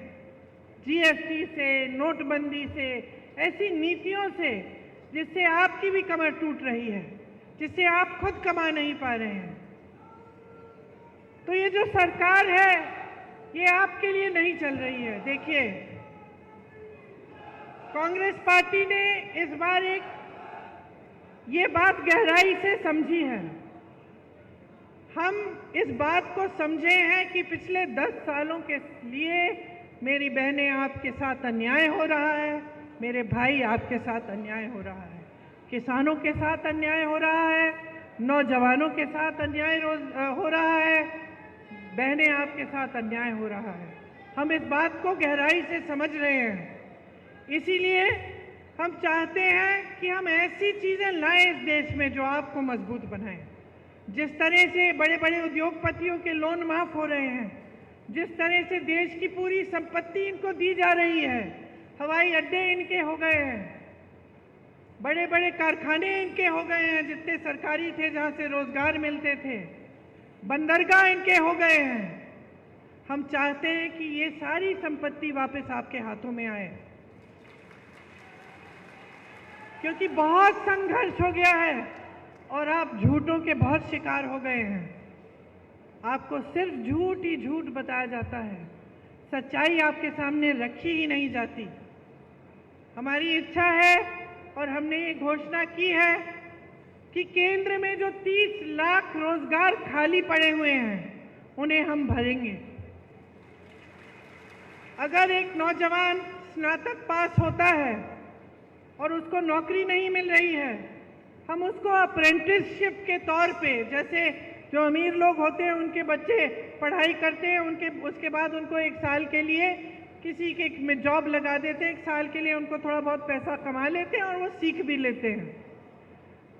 जीएसटी से, नोटबंदी से, ऐसी नीतियों से जिससे आपकी भी कमर टूट रही है, जिससे आप खुद कमा नहीं पा रहे हैं। तो ये जो सरकार है ये आपके लिए नहीं चल रही है। देखिए, कांग्रेस पार्टी ने इस बार ये बात गहराई से समझी है। हम इस बात को समझे हैं कि पिछले 10 सालों के लिए मेरी बहनें आपके साथ अन्याय हो रहा है, मेरे भाई आपके साथ अन्याय हो रहा है, किसानों के साथ अन्याय हो रहा है, नौजवानों के साथ अन्याय हो रहा है, बहनें आपके साथ अन्याय हो रहा है। हम इस बात को गहराई से समझ रहे हैं। इसीलिए हम चाहते हैं कि हम ऐसी चीजें लाएं इस देश में जो आपको मजबूत बनाएं। जिस तरह से बड़े बड़े उद्योगपतियों के लोन माफ हो रहे हैं, जिस तरह से देश की पूरी संपत्ति इनको दी जा रही है, हवाई अड्डे इनके हो गए हैं, बड़े बड़े कारखाने इनके हो गए हैं जितने सरकारी थे जहां से रोजगार मिलते थे, बंदरगाह इनके हो गए हैं। हम चाहते हैं कि ये सारी संपत्ति वापस आपके हाथों में आए, क्योंकि बहुत संघर्ष हो गया है और आप झूठों के बहुत शिकार हो गए हैं। आपको सिर्फ झूठ ही झूठ बताया जाता है, सच्चाई आपके सामने रखी ही नहीं जाती। हमारी इच्छा है और हमने ये घोषणा की है कि केंद्र में जो 30 लाख रोजगार खाली पड़े हुए हैं उन्हें हम भरेंगे। अगर एक नौजवान स्नातक पास होता है और उसको नौकरी नहीं मिल रही है, हम उसको अप्रेंटिसशिप के तौर पे, जैसे जो अमीर लोग होते हैं उनके बच्चे पढ़ाई करते हैं, उसके बाद उनको 1 साल के लिए किसी के में जॉब लगा देते हैं, 1 साल के लिए उनको थोड़ा बहुत पैसा कमा लेते हैं और वो सीख भी लेते हैं।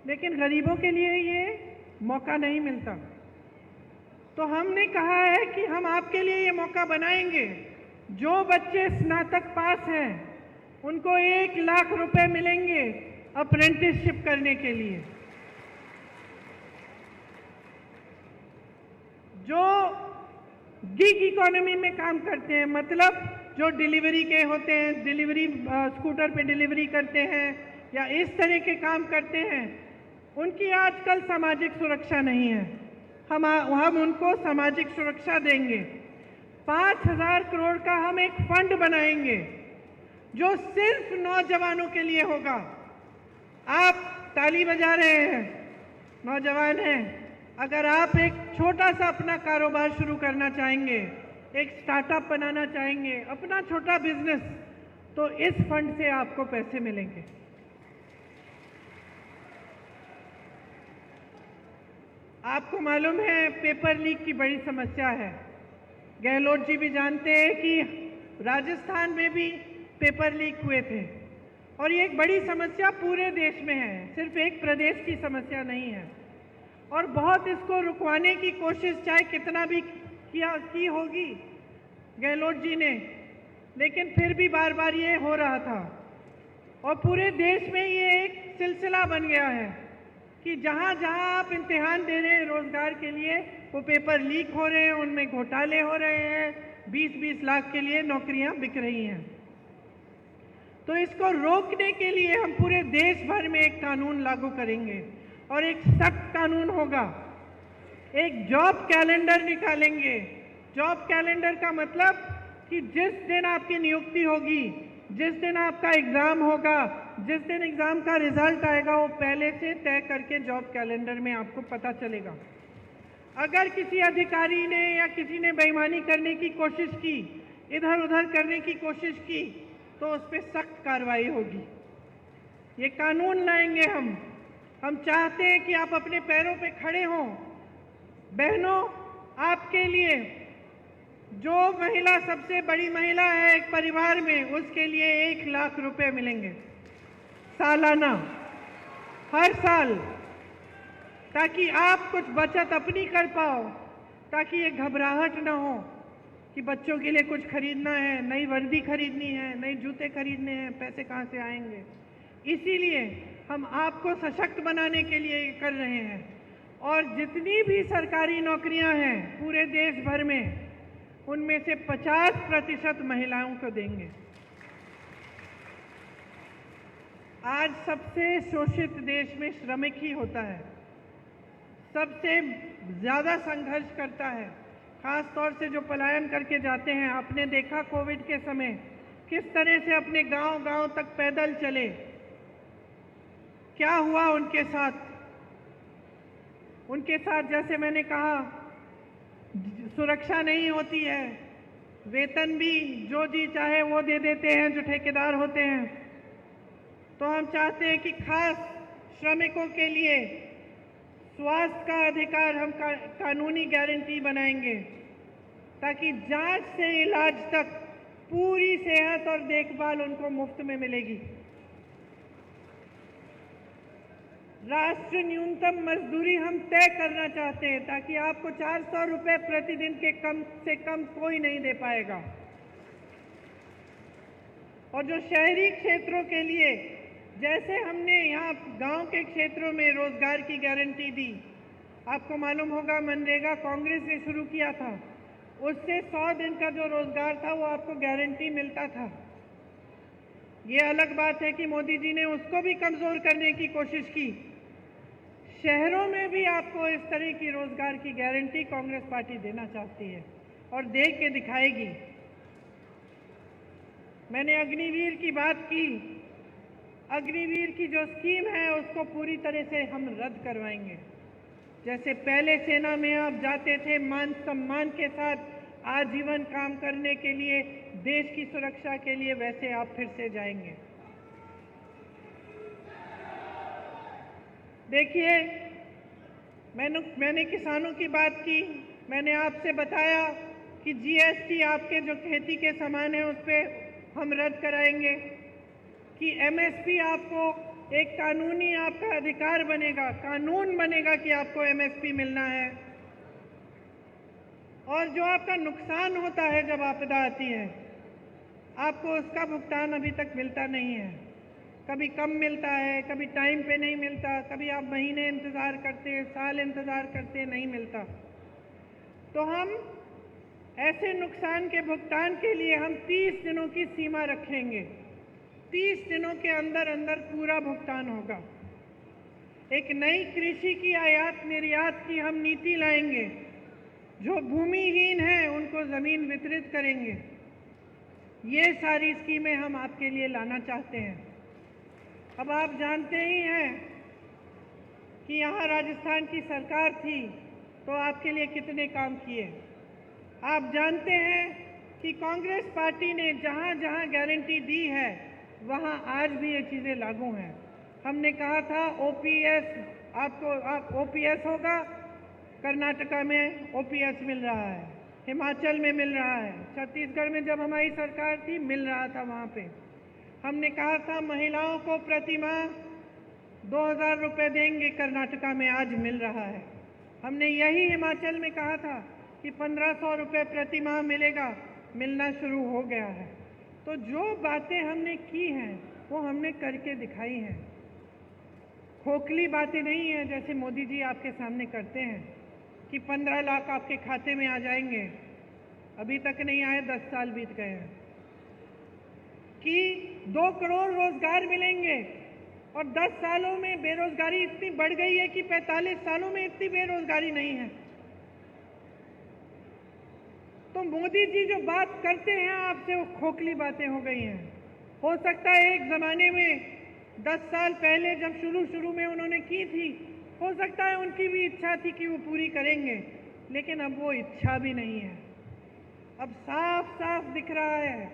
लेकिन गरीबों के लिए ये मौका नहीं मिलता। तो हमने कहा है कि हम आपके लिए ये मौका बनाएंगे। जो बच्चे स्नातक पास हैं उनको 1 लाख रुपए मिलेंगे अप्रेंटिसशिप करने के लिए। जो गिग इकोनॉमी में काम करते हैं, मतलब जो डिलीवरी के होते हैं, डिलीवरी स्कूटर पे डिलीवरी करते हैं या इस तरह के काम करते हैं, उनकी आजकल सामाजिक सुरक्षा नहीं है। हम उनको सामाजिक सुरक्षा देंगे। 5,000 करोड़ का हम एक फंड बनाएंगे जो सिर्फ नौजवानों के लिए होगा। आप ताली बजा रहे हैं, नौजवान हैं, अगर आप एक छोटा सा अपना कारोबार शुरू करना चाहेंगे, एक स्टार्टअप बनाना चाहेंगे, अपना छोटा बिजनेस, तो इस फंड से आपको पैसे मिलेंगे। आपको मालूम है पेपर लीक की बड़ी समस्या है। गहलोत जी भी जानते हैं कि राजस्थान में भी पेपर लीक हुए थे और ये एक बड़ी समस्या पूरे देश में है, सिर्फ एक प्रदेश की समस्या नहीं है। और बहुत इसको रुकवाने की कोशिश चाहे कितना भी की होगी गहलोत जी ने, लेकिन फिर भी बार बार ये हो रहा था और पूरे देश में ये एक सिलसिला बन गया है कि जहाँ जहाँ आप इम्तिहान दे रहे हैं रोजगार के लिए, वो पेपर लीक हो रहे हैं, उनमें घोटाले हो रहे हैं, 20-20 लाख के लिए नौकरियां बिक रही हैं। तो इसको रोकने के लिए हम पूरे देश भर में एक कानून लागू करेंगे और एक सख्त कानून होगा। एक जॉब कैलेंडर निकालेंगे। जॉब कैलेंडर का मतलब कि जिस दिन आपकी नियुक्ति होगी, जिस दिन आपका एग्जाम होगा, जिस दिन एग्जाम का रिजल्ट आएगा, वो पहले से तय करके जॉब कैलेंडर में आपको पता चलेगा। अगर किसी अधिकारी ने या किसी ने बेईमानी करने की कोशिश की, इधर उधर करने की कोशिश की, तो उस पर सख्त कार्रवाई होगी। ये कानून लाएंगे हम चाहते हैं कि आप अपने पैरों पे खड़े हों। बहनों, आपके लिए जो महिला सबसे बड़ी महिला है एक परिवार में, उसके लिए 1 लाख रुपए मिलेंगे सालाना। हर साल, ताकि आप कुछ बचत अपनी कर पाओ, ताकि ये घबराहट ना हो कि बच्चों के लिए कुछ खरीदना है, नई वर्दी खरीदनी है, नए जूते खरीदने हैं, पैसे कहाँ से आएंगे। इसीलिए हम आपको सशक्त बनाने के लिए ये कर रहे हैं। और जितनी भी सरकारी नौकरियां हैं पूरे देश भर में, उनमें से 50% महिलाओं को देंगे। आज सबसे शोषित देश में श्रमिक ही होता है, सबसे ज़्यादा संघर्ष करता है, खास तौर से जो पलायन करके जाते हैं। आपने देखा कोविड के समय किस तरह से अपने गांव-गांव तक पैदल चले, क्या हुआ उनके साथ। उनके साथ जैसे मैंने कहा, सुरक्षा नहीं होती है, वेतन भी जो जी चाहे वो दे देते हैं जो ठेकेदार होते हैं। तो हम चाहते हैं कि खास श्रमिकों के लिए स्वास्थ्य का अधिकार हम कानूनी गारंटी बनाएंगे, ताकि जांच से इलाज तक पूरी सेहत और देखभाल उनको मुफ्त में मिलेगी। राष्ट्रीय न्यूनतम मजदूरी हम तय करना चाहते हैं, ताकि आपको 400 रुपये प्रतिदिन के कम से कम कोई नहीं दे पाएगा। और जो शहरी क्षेत्रों के लिए, जैसे हमने यहाँ गांव के क्षेत्रों में रोजगार की गारंटी दी, आपको मालूम होगा मनरेगा कांग्रेस ने शुरू किया था, उससे 100 दिन का जो रोजगार था वो आपको गारंटी मिलता था। ये अलग बात है कि मोदी जी ने उसको भी कमजोर करने की कोशिश की। शहरों में भी आपको इस तरह की रोजगार की गारंटी कांग्रेस पार्टी देना चाहती है और दे के दिखाएगी। मैंने अग्निवीर की बात की। अग्निवीर की जो स्कीम है उसको पूरी तरह से हम रद्द करवाएंगे। जैसे पहले सेना में आप जाते थे मान सम्मान के साथ आजीवन काम करने के लिए, देश की सुरक्षा के लिए, वैसे आप फिर से जाएंगे। देखिए, मैंने किसानों की बात की। मैंने आपसे बताया कि जीएसटी आपके जो खेती के सामान है उस पर हम रद्द कराएंगे, कि एमएसपी आपको एक कानूनी आपका अधिकार बनेगा, कानून बनेगा कि आपको एमएसपी मिलना है। और जो आपका नुकसान होता है जब आपदा आती है, आपको उसका भुगतान अभी तक मिलता नहीं है। कभी कम मिलता है, कभी टाइम पे नहीं मिलता, कभी आप महीने इंतज़ार करते हैं, साल इंतज़ार करते हैं, नहीं मिलता। तो हम ऐसे नुकसान के भुगतान के लिए हम 30 दिनों की सीमा रखेंगे। 30 दिनों के अंदर अंदर पूरा भुगतान होगा। एक नई कृषि की आयात निर्यात की हम नीति लाएंगे। जो भूमिहीन हैं उनको ज़मीन वितरित करेंगे। ये सारी स्कीमें हम आपके लिए लाना चाहते हैं। अब आप जानते ही हैं कि यहाँ राजस्थान की सरकार थी तो आपके लिए कितने काम किए। आप जानते हैं कि कांग्रेस पार्टी ने जहाँ जहाँ गारंटी दी है वहाँ आज भी ये चीज़ें लागू हैं। हमने कहा था ओपीएस आपको ओपीएस होगा, कर्नाटका में ओपीएस मिल रहा है, हिमाचल में मिल रहा है, छत्तीसगढ़ में जब हमारी सरकार थी मिल रहा था वहाँ पे। हमने कहा था महिलाओं को प्रति माह 2000 रुपये देंगे, कर्नाटका में आज मिल रहा है। हमने यही हिमाचल में कहा था कि 1500 रुपये प्रति माह मिलेगा, मिलना शुरू हो गया है। तो जो बातें हमने की हैं वो हमने करके दिखाई हैं। खोखली बातें नहीं हैं जैसे मोदी जी आपके सामने करते हैं कि 15 लाख आपके खाते में आ जाएंगे। अभी तक नहीं आए, 10 साल बीत गए हैं। कि 2 करोड़ रोजगार मिलेंगे और 10 सालों में बेरोजगारी इतनी बढ़ गई है कि 45 सालों में इतनी बेरोजगारी नहीं है। तो मोदी जी जो बात करते हैं आपसे वो खोखली बातें हो गई हैं। हो सकता है एक ज़माने में 10 साल पहले जब शुरू में उन्होंने की थी, हो सकता है उनकी भी इच्छा थी कि वो पूरी करेंगे, लेकिन अब वो इच्छा भी नहीं है। अब साफ साफ दिख रहा है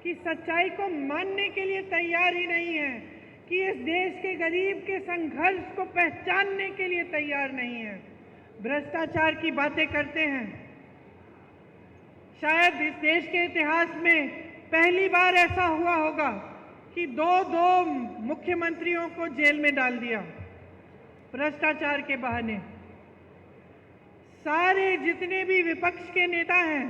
कि सच्चाई को मानने के लिए तैयार ही नहीं है, कि इस देश के गरीब के संघर्ष को पहचानने के लिए तैयार नहीं है। भ्रष्टाचार की बातें करते हैं। शायद इस देश के इतिहास में पहली बार ऐसा हुआ होगा कि 2 मुख्यमंत्रियों को जेल में डाल दिया। भ्रष्टाचार के बहाने। सारे जितने भी विपक्ष के नेता हैं,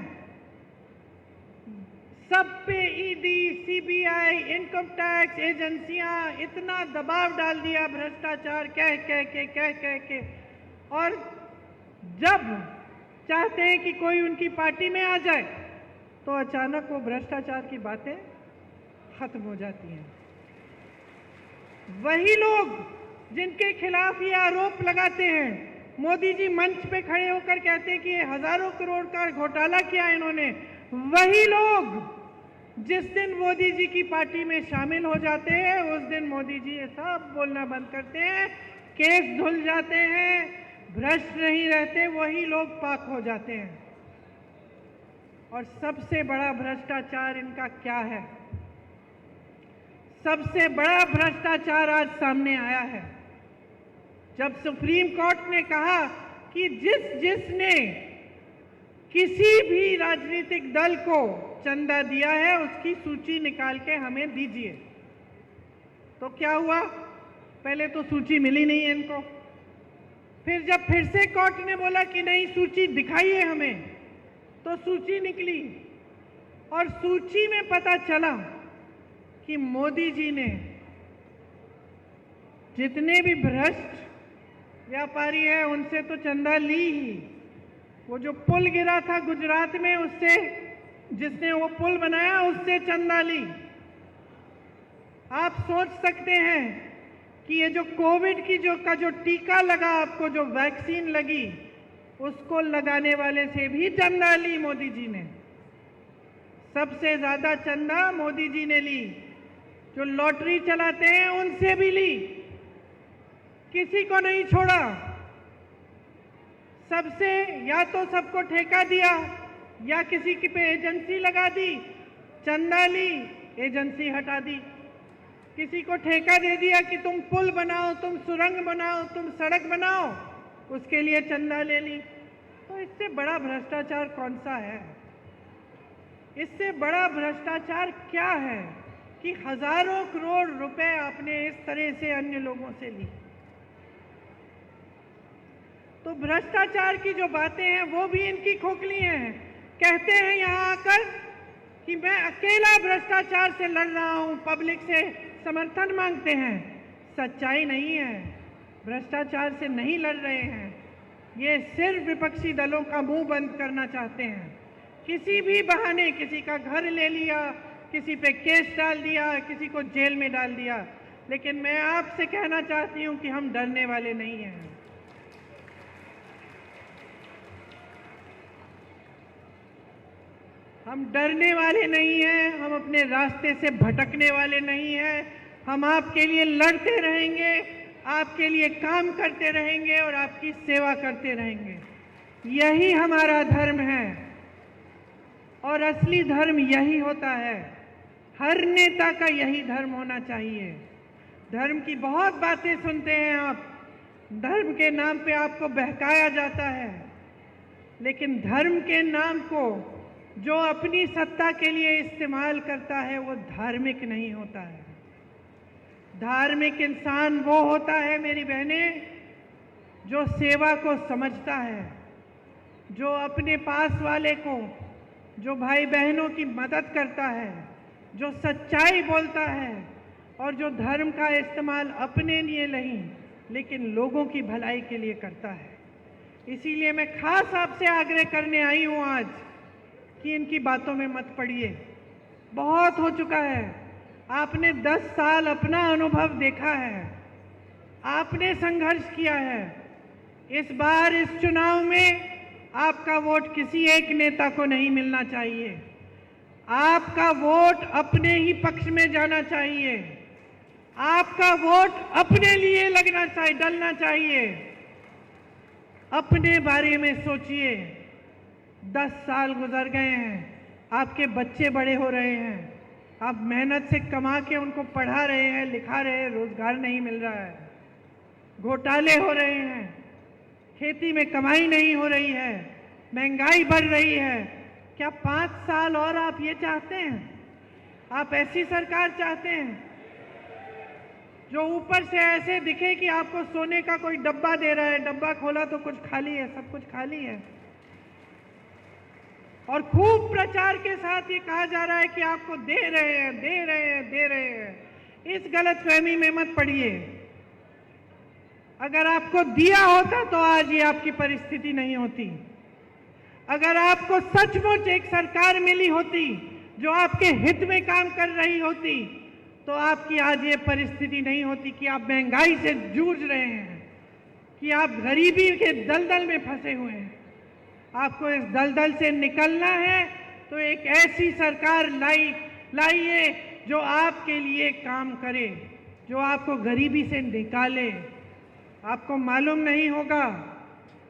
सब पे ईडी, सीबीआई, इनकम टैक्स एजेंसियां इतना दबाव डाल दिया भ्रष्टाचार कह के, और जब चाहते हैं कि कोई उनकी पार्टी में आ जाए तो अचानक वो भ्रष्टाचार की बातें खत्म हो जाती हैं। वही लोग जिनके खिलाफ ये आरोप लगाते हैं, मोदी जी मंच पे खड़े होकर कहते हैं कि ये हजारों करोड़ का घोटाला किया इन्होंने, वही लोग जिस दिन मोदी जी की पार्टी में शामिल हो जाते हैं उस दिन मोदी जी ये सब बोलना बंद करते हैं, केस धुल जाते हैं, भ्रष्ट नहीं रहते, वही लोग पाक हो जाते हैं। और सबसे बड़ा भ्रष्टाचार इनका क्या है? सबसे बड़ा भ्रष्टाचार आज सामने आया है जब सुप्रीम कोर्ट ने कहा कि जिसने किसी भी राजनीतिक दल को चंदा दिया है उसकी सूची निकाल के हमें दीजिए। तो क्या हुआ? पहले तो सूची मिली नहीं इनको, फिर जब फिर से कोर्ट ने बोला कि नहीं सूची दिखाइए हमें, तो सूची निकली और सूची में पता चला कि मोदी जी ने जितने भी भ्रष्ट व्यापारी हैं उनसे तो चंदा ली ही। वो जो पुल गिरा था गुजरात में, उससे, जिसने वो पुल बनाया उससे चंदा ली। आप सोच सकते हैं कि ये जो कोविड की जो टीका लगा, आपको जो वैक्सीन लगी, उसको लगाने वाले से भी चंदा ली मोदी जी ने। सबसे ज्यादा चंदा मोदी जी ने ली। जो लॉटरी चलाते हैं उनसे भी ली, किसी को नहीं छोड़ा। सबसे या तो सबको ठेका दिया या किसी की पे एजेंसी लगा दी, चंदा ली, एजेंसी हटा दी। किसी को ठेका दे दिया कि तुम पुल बनाओ, तुम सुरंग बनाओ, तुम सड़क बनाओ, उसके लिए चंदा ले ली। तो इससे बड़ा भ्रष्टाचार कौन सा है? इससे बड़ा भ्रष्टाचार क्या है कि हजारों करोड़ रुपए आपने इस तरह से अन्य लोगों से ली। तो भ्रष्टाचार की जो बातें हैं वो भी इनकी खोखली हैं। कहते हैं यहाँ आकर कि मैं अकेला भ्रष्टाचार से लड़ रहा हूँ, पब्लिक से समर्थन मांगते हैं। सच्चाई नहीं है, भ्रष्टाचार से नहीं लड़ रहे हैं। ये सिर्फ विपक्षी दलों का मुंह बंद करना चाहते हैं। किसी भी बहाने किसी का घर ले लिया, किसी पे केस डाल दिया, किसी को जेल में डाल दिया। लेकिन मैं आपसे कहना चाहती हूँ कि हम डरने वाले नहीं हैं। हम डरने वाले नहीं हैं, हम अपने रास्ते से भटकने वाले नहीं हैं। हम आपके लिए लड़ते रहेंगे, आपके लिए काम करते रहेंगे और आपकी सेवा करते रहेंगे। यही हमारा धर्म है और असली धर्म यही होता है। हर नेता का यही धर्म होना चाहिए। धर्म की बहुत बातें सुनते हैं आप, धर्म के नाम पे आपको बहकाया जाता है, लेकिन धर्म के नाम को जो अपनी सत्ता के लिए इस्तेमाल करता है वो धार्मिक नहीं होता है। धार्मिक इंसान वो होता है मेरी बहनें जो सेवा को समझता है, जो अपने पास वाले को, जो भाई बहनों की मदद करता है, जो सच्चाई बोलता है और जो धर्म का इस्तेमाल अपने लिए नहीं लेकिन लोगों की भलाई के लिए करता है। इसीलिए मैं खास आपसे आग्रह करने आई हूँ आज कि इनकी बातों में मत पड़िए। बहुत हो चुका है। आपने 10 साल अपना अनुभव देखा है, आपने संघर्ष किया है। इस बार इस चुनाव में आपका वोट किसी एक नेता को नहीं मिलना चाहिए। आपका वोट अपने ही पक्ष में जाना चाहिए। आपका वोट अपने लिए लगना चाहिए, डलना चाहिए। अपने बारे में सोचिए। 10 साल गुजर गए हैं, आपके बच्चे बड़े हो रहे हैं, आप मेहनत से कमा के उनको पढ़ा रहे हैं, लिखा रहे हैं, रोजगार नहीं मिल रहा है, घोटाले हो रहे हैं, खेती में कमाई नहीं हो रही है, महंगाई बढ़ रही है। क्या 5 साल और आप ये चाहते हैं? आप ऐसी सरकार चाहते हैं? जो ऊपर से ऐसे दिखे कि आपको सोने का कोई डब्बा दे रहा है, डब्बा खोला तो कुछ खाली है, सब कुछ खाली है। और खूब प्रचार के साथ ये कहा जा रहा है कि आपको दे रहे हैं, दे रहे हैं, दे रहे हैं। इस गलतफहमी में मत पड़िए। अगर आपको दिया होता तो आज ये आपकी परिस्थिति नहीं होती। अगर आपको सचमुच एक सरकार मिली होती जो आपके हित में काम कर रही होती तो आपकी आज ये परिस्थिति नहीं होती कि आप महंगाई से जूझ रहे हैं, कि आप गरीबी के दलदल में फंसे हुए हैं। आपको इस दलदल से निकलना है तो एक ऐसी सरकार लाइए जो आपके लिए काम करे, जो आपको गरीबी से निकाले। आपको मालूम नहीं होगा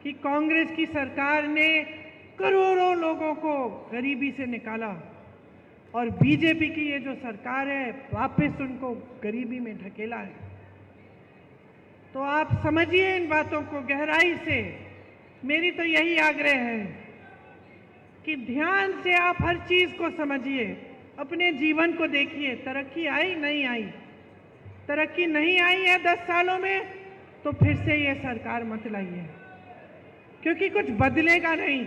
कि कांग्रेस की सरकार ने करोड़ों लोगों को गरीबी से निकाला और बीजेपी की ये जो सरकार है वापस उनको गरीबी में ढकेला है। तो आप समझिए इन बातों को गहराई से। मेरी तो यही आग्रह है कि ध्यान से आप हर चीज को समझिए, अपने जीवन को देखिए। तरक्की आई नहीं आई, तरक्की नहीं आई है 10 सालों में तो फिर से ये सरकार मत लाइए, क्योंकि कुछ बदलेगा नहीं।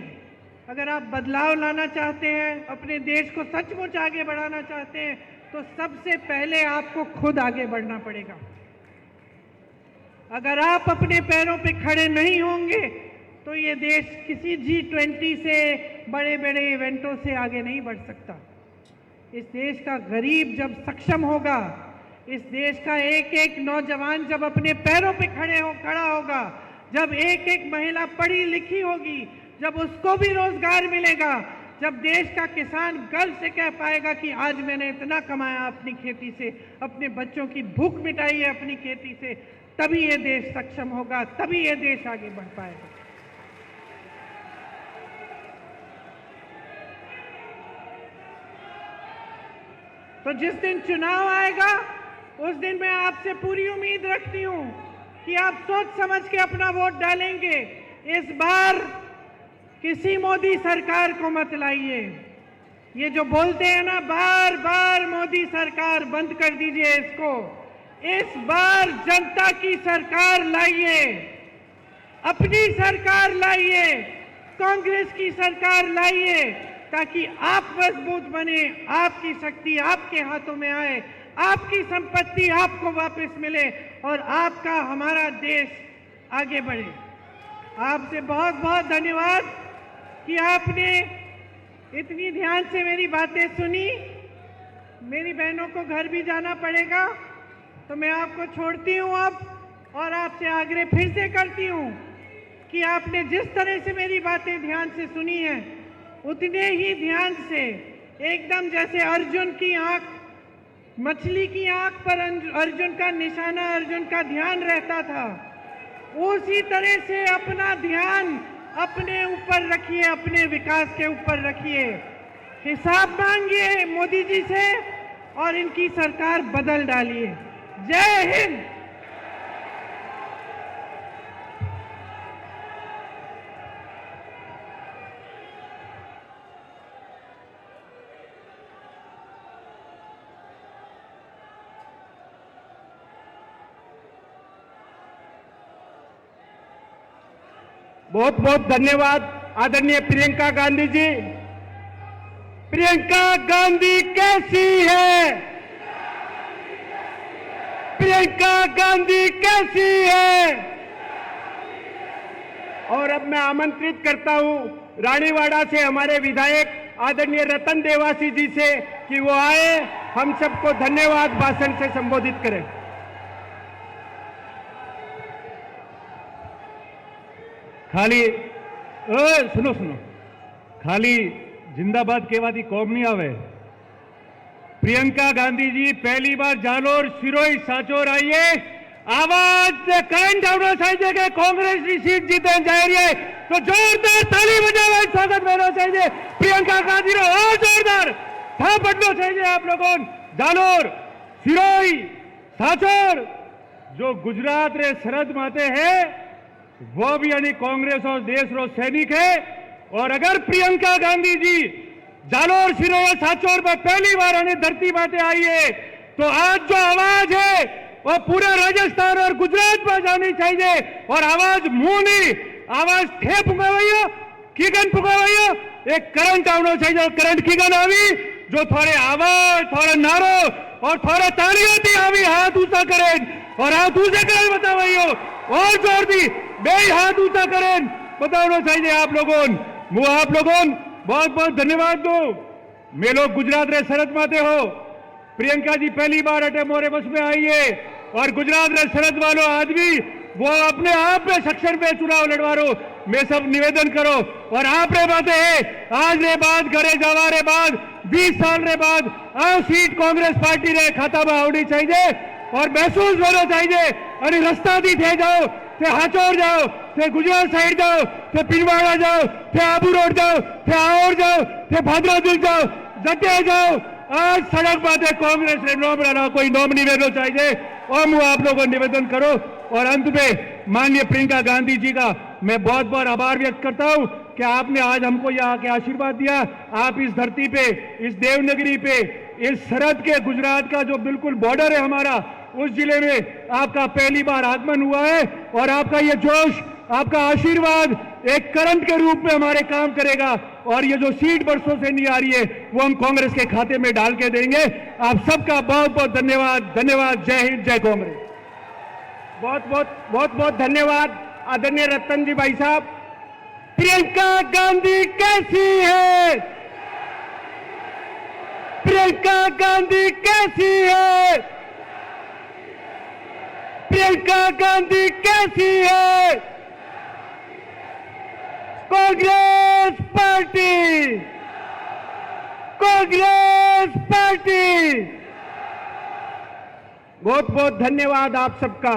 अगर आप बदलाव लाना चाहते हैं, अपने देश को सचमुच आगे बढ़ाना चाहते हैं, तो सबसे पहले आपको खुद आगे बढ़ना पड़ेगा। अगर आप अपने पैरों पे खड़े नहीं होंगे तो ये देश किसी G20 से बड़े बड़े इवेंटों से आगे नहीं बढ़ सकता। इस देश का गरीब जब सक्षम होगा, इस देश का एक एक नौजवान जब अपने पैरों पे खड़ा होगा, जब एक एक महिला पढ़ी लिखी होगी, जब उसको भी रोजगार मिलेगा, जब देश का किसान गर्व से कह पाएगा कि आज मैंने इतना कमाया अपनी खेती से, अपने बच्चों की भूख मिटाई है अपनी खेती से, तभी ये देश सक्षम होगा, तभी ये देश आगे बढ़ पाएगा। तो जिस दिन चुनाव आएगा उस दिन मैं आपसे पूरी उम्मीद रखती हूं कि आप सोच समझ के अपना वोट डालेंगे। इस बार किसी मोदी सरकार को मत लाइए। ये जो बोलते हैं ना बार बार मोदी सरकार, बंद कर दीजिए इसको। इस बार जनता की सरकार लाइए, अपनी सरकार लाइए, कांग्रेस की सरकार लाइए, ताकि आप मजबूत बने, आपकी शक्ति आपके हाथों में आए, आपकी संपत्ति आपको वापस मिले और आपका हमारा देश आगे बढ़े। आपसे बहुत बहुत धन्यवाद कि आपने इतनी ध्यान से मेरी बातें सुनी। मेरी बहनों को घर भी जाना पड़ेगा तो मैं आपको छोड़ती हूँ अब, और आपसे आग्रह फिर से करती हूँ कि आपने जिस तरह से मेरी बातें ध्यान से सुनी हैं उतने ही ध्यान से, एकदम जैसे अर्जुन की आंख, मछली की आंख पर अर्जुन का निशाना, अर्जुन का ध्यान रहता था, उसी तरह से अपना ध्यान अपने ऊपर रखिए, अपने विकास के ऊपर रखिए। हिसाब मांगिए मोदी जी से और इनकी सरकार बदल डालिए। जय हिंद। बहुत बहुत धन्यवाद आदरणीय प्रियंका गांधी जी। प्रियंका गांधी कैसी है? प्रियंका गांधी कैसी है? और अब मैं आमंत्रित करता हूं रानीवाड़ा से हमारे विधायक आदरणीय रतन देवासी जी से कि वो आए, हम सबको धन्यवाद भाषण से संबोधित करें। खाली सुनो खाली जिंदाबाद कहवाती कौम नहीं आवे। प्रियंका गांधी जी पहली बार जालोर सिरोई साचोर आइए, आवाज कान डाउनो चाहिए कि कांग्रेस की सीट जीते जा रही है, तो जोरदार ताली बजावे स्वागत करना चाहिए प्रियंका गांधी रो, और जोरदार था पड़ना चाहिए आप लोगों। जालोर सिरोई साचोर जो गुजरात रे सरहद माते है वो भी यानी कांग्रेस और देश रो सैनिक है। और अगर प्रियंका गांधी जी जालोर सिरोया साचोर पर पहली बार यानी धरती माते आई है तो आज जो आवाज है वो पूरे राजस्थान और गुजरात में जानी चाहिए। और आवाज मुंह नहीं, आवाज थे पुकावाइयो, कीगन पुकावाइयो, एक करंट आवनो चाहिए। करंट कीगन आवी जो थोड़े आवाज, थोड़ा नारो और थोड़ा तालियों थी आवी हाथ ऊंचा करें और हाथ ऊंचे करें बतावाइयो और जोर दी बे हाथ ऊंचा करें बताना चाहिए आप लोगों। वो आप लोगों बहुत बहुत धन्यवाद दो। मैं लोग गुजरात रे सरहद माते हो, प्रियंका जी पहली बार अटे मोरे बस में आई है और गुजरात रे सरहद वालों आदमी वो अपने आप में सक्षम पे चुनाव लड़वारो। मैं सब निवेदन करो और आप रे बातें है आज रे बाद घरे जावा रे बाद 20 साल रे बाद आ सीट कांग्रेस पार्टी रे खाता में आवनी चाहिए और महसूस होना चाहिए। अरे रास्ता दी थे जाओ, थे हाचौर जाओ, थे गुजरात साइड जाओ, थे पिलवाड़ा जाओ, थे आबू रोड जाओ, थे आहोर जाओ, थे भादरा दिल जाओ, जटे जाओ। आज सड़क बातें कांग्रेस ने नॉम रहा कोई नॉम निवेदन चाहिए और मैं आप लोगों को निवेदन करो। और अंत में माननीय प्रियंका गांधी जी का मैं बहुत बहुत आभार व्यक्त करता हूं कि आपने आज हमको यहाँ के आशीर्वाद दिया। आप इस धरती पे, इस देवनगरी पे, इस सरहद के गुजरात का जो बिल्कुल बॉर्डर है हमारा, उस जिले में आपका पहली बार आगमन हुआ है और आपका ये जोश, आपका आशीर्वाद एक करंट के रूप में हमारे काम करेगा। और ये जो सीट बरसों से नहीं आ रही है वो हम कांग्रेस के खाते में डाल के देंगे। आप सबका बहुत बहुत धन्यवाद। धन्यवाद। जय हिंद, जय कांग्रेस। बहुत बहुत धन्यवाद आदरणीय रतन जी भाई साहब। प्रियंका गांधी कैसी है? प्रियंका गांधी कैसी है? प्रियंका गांधी कैसी है? Congress party, Congress party. बहुत बहुत धन्यवाद आप सबका।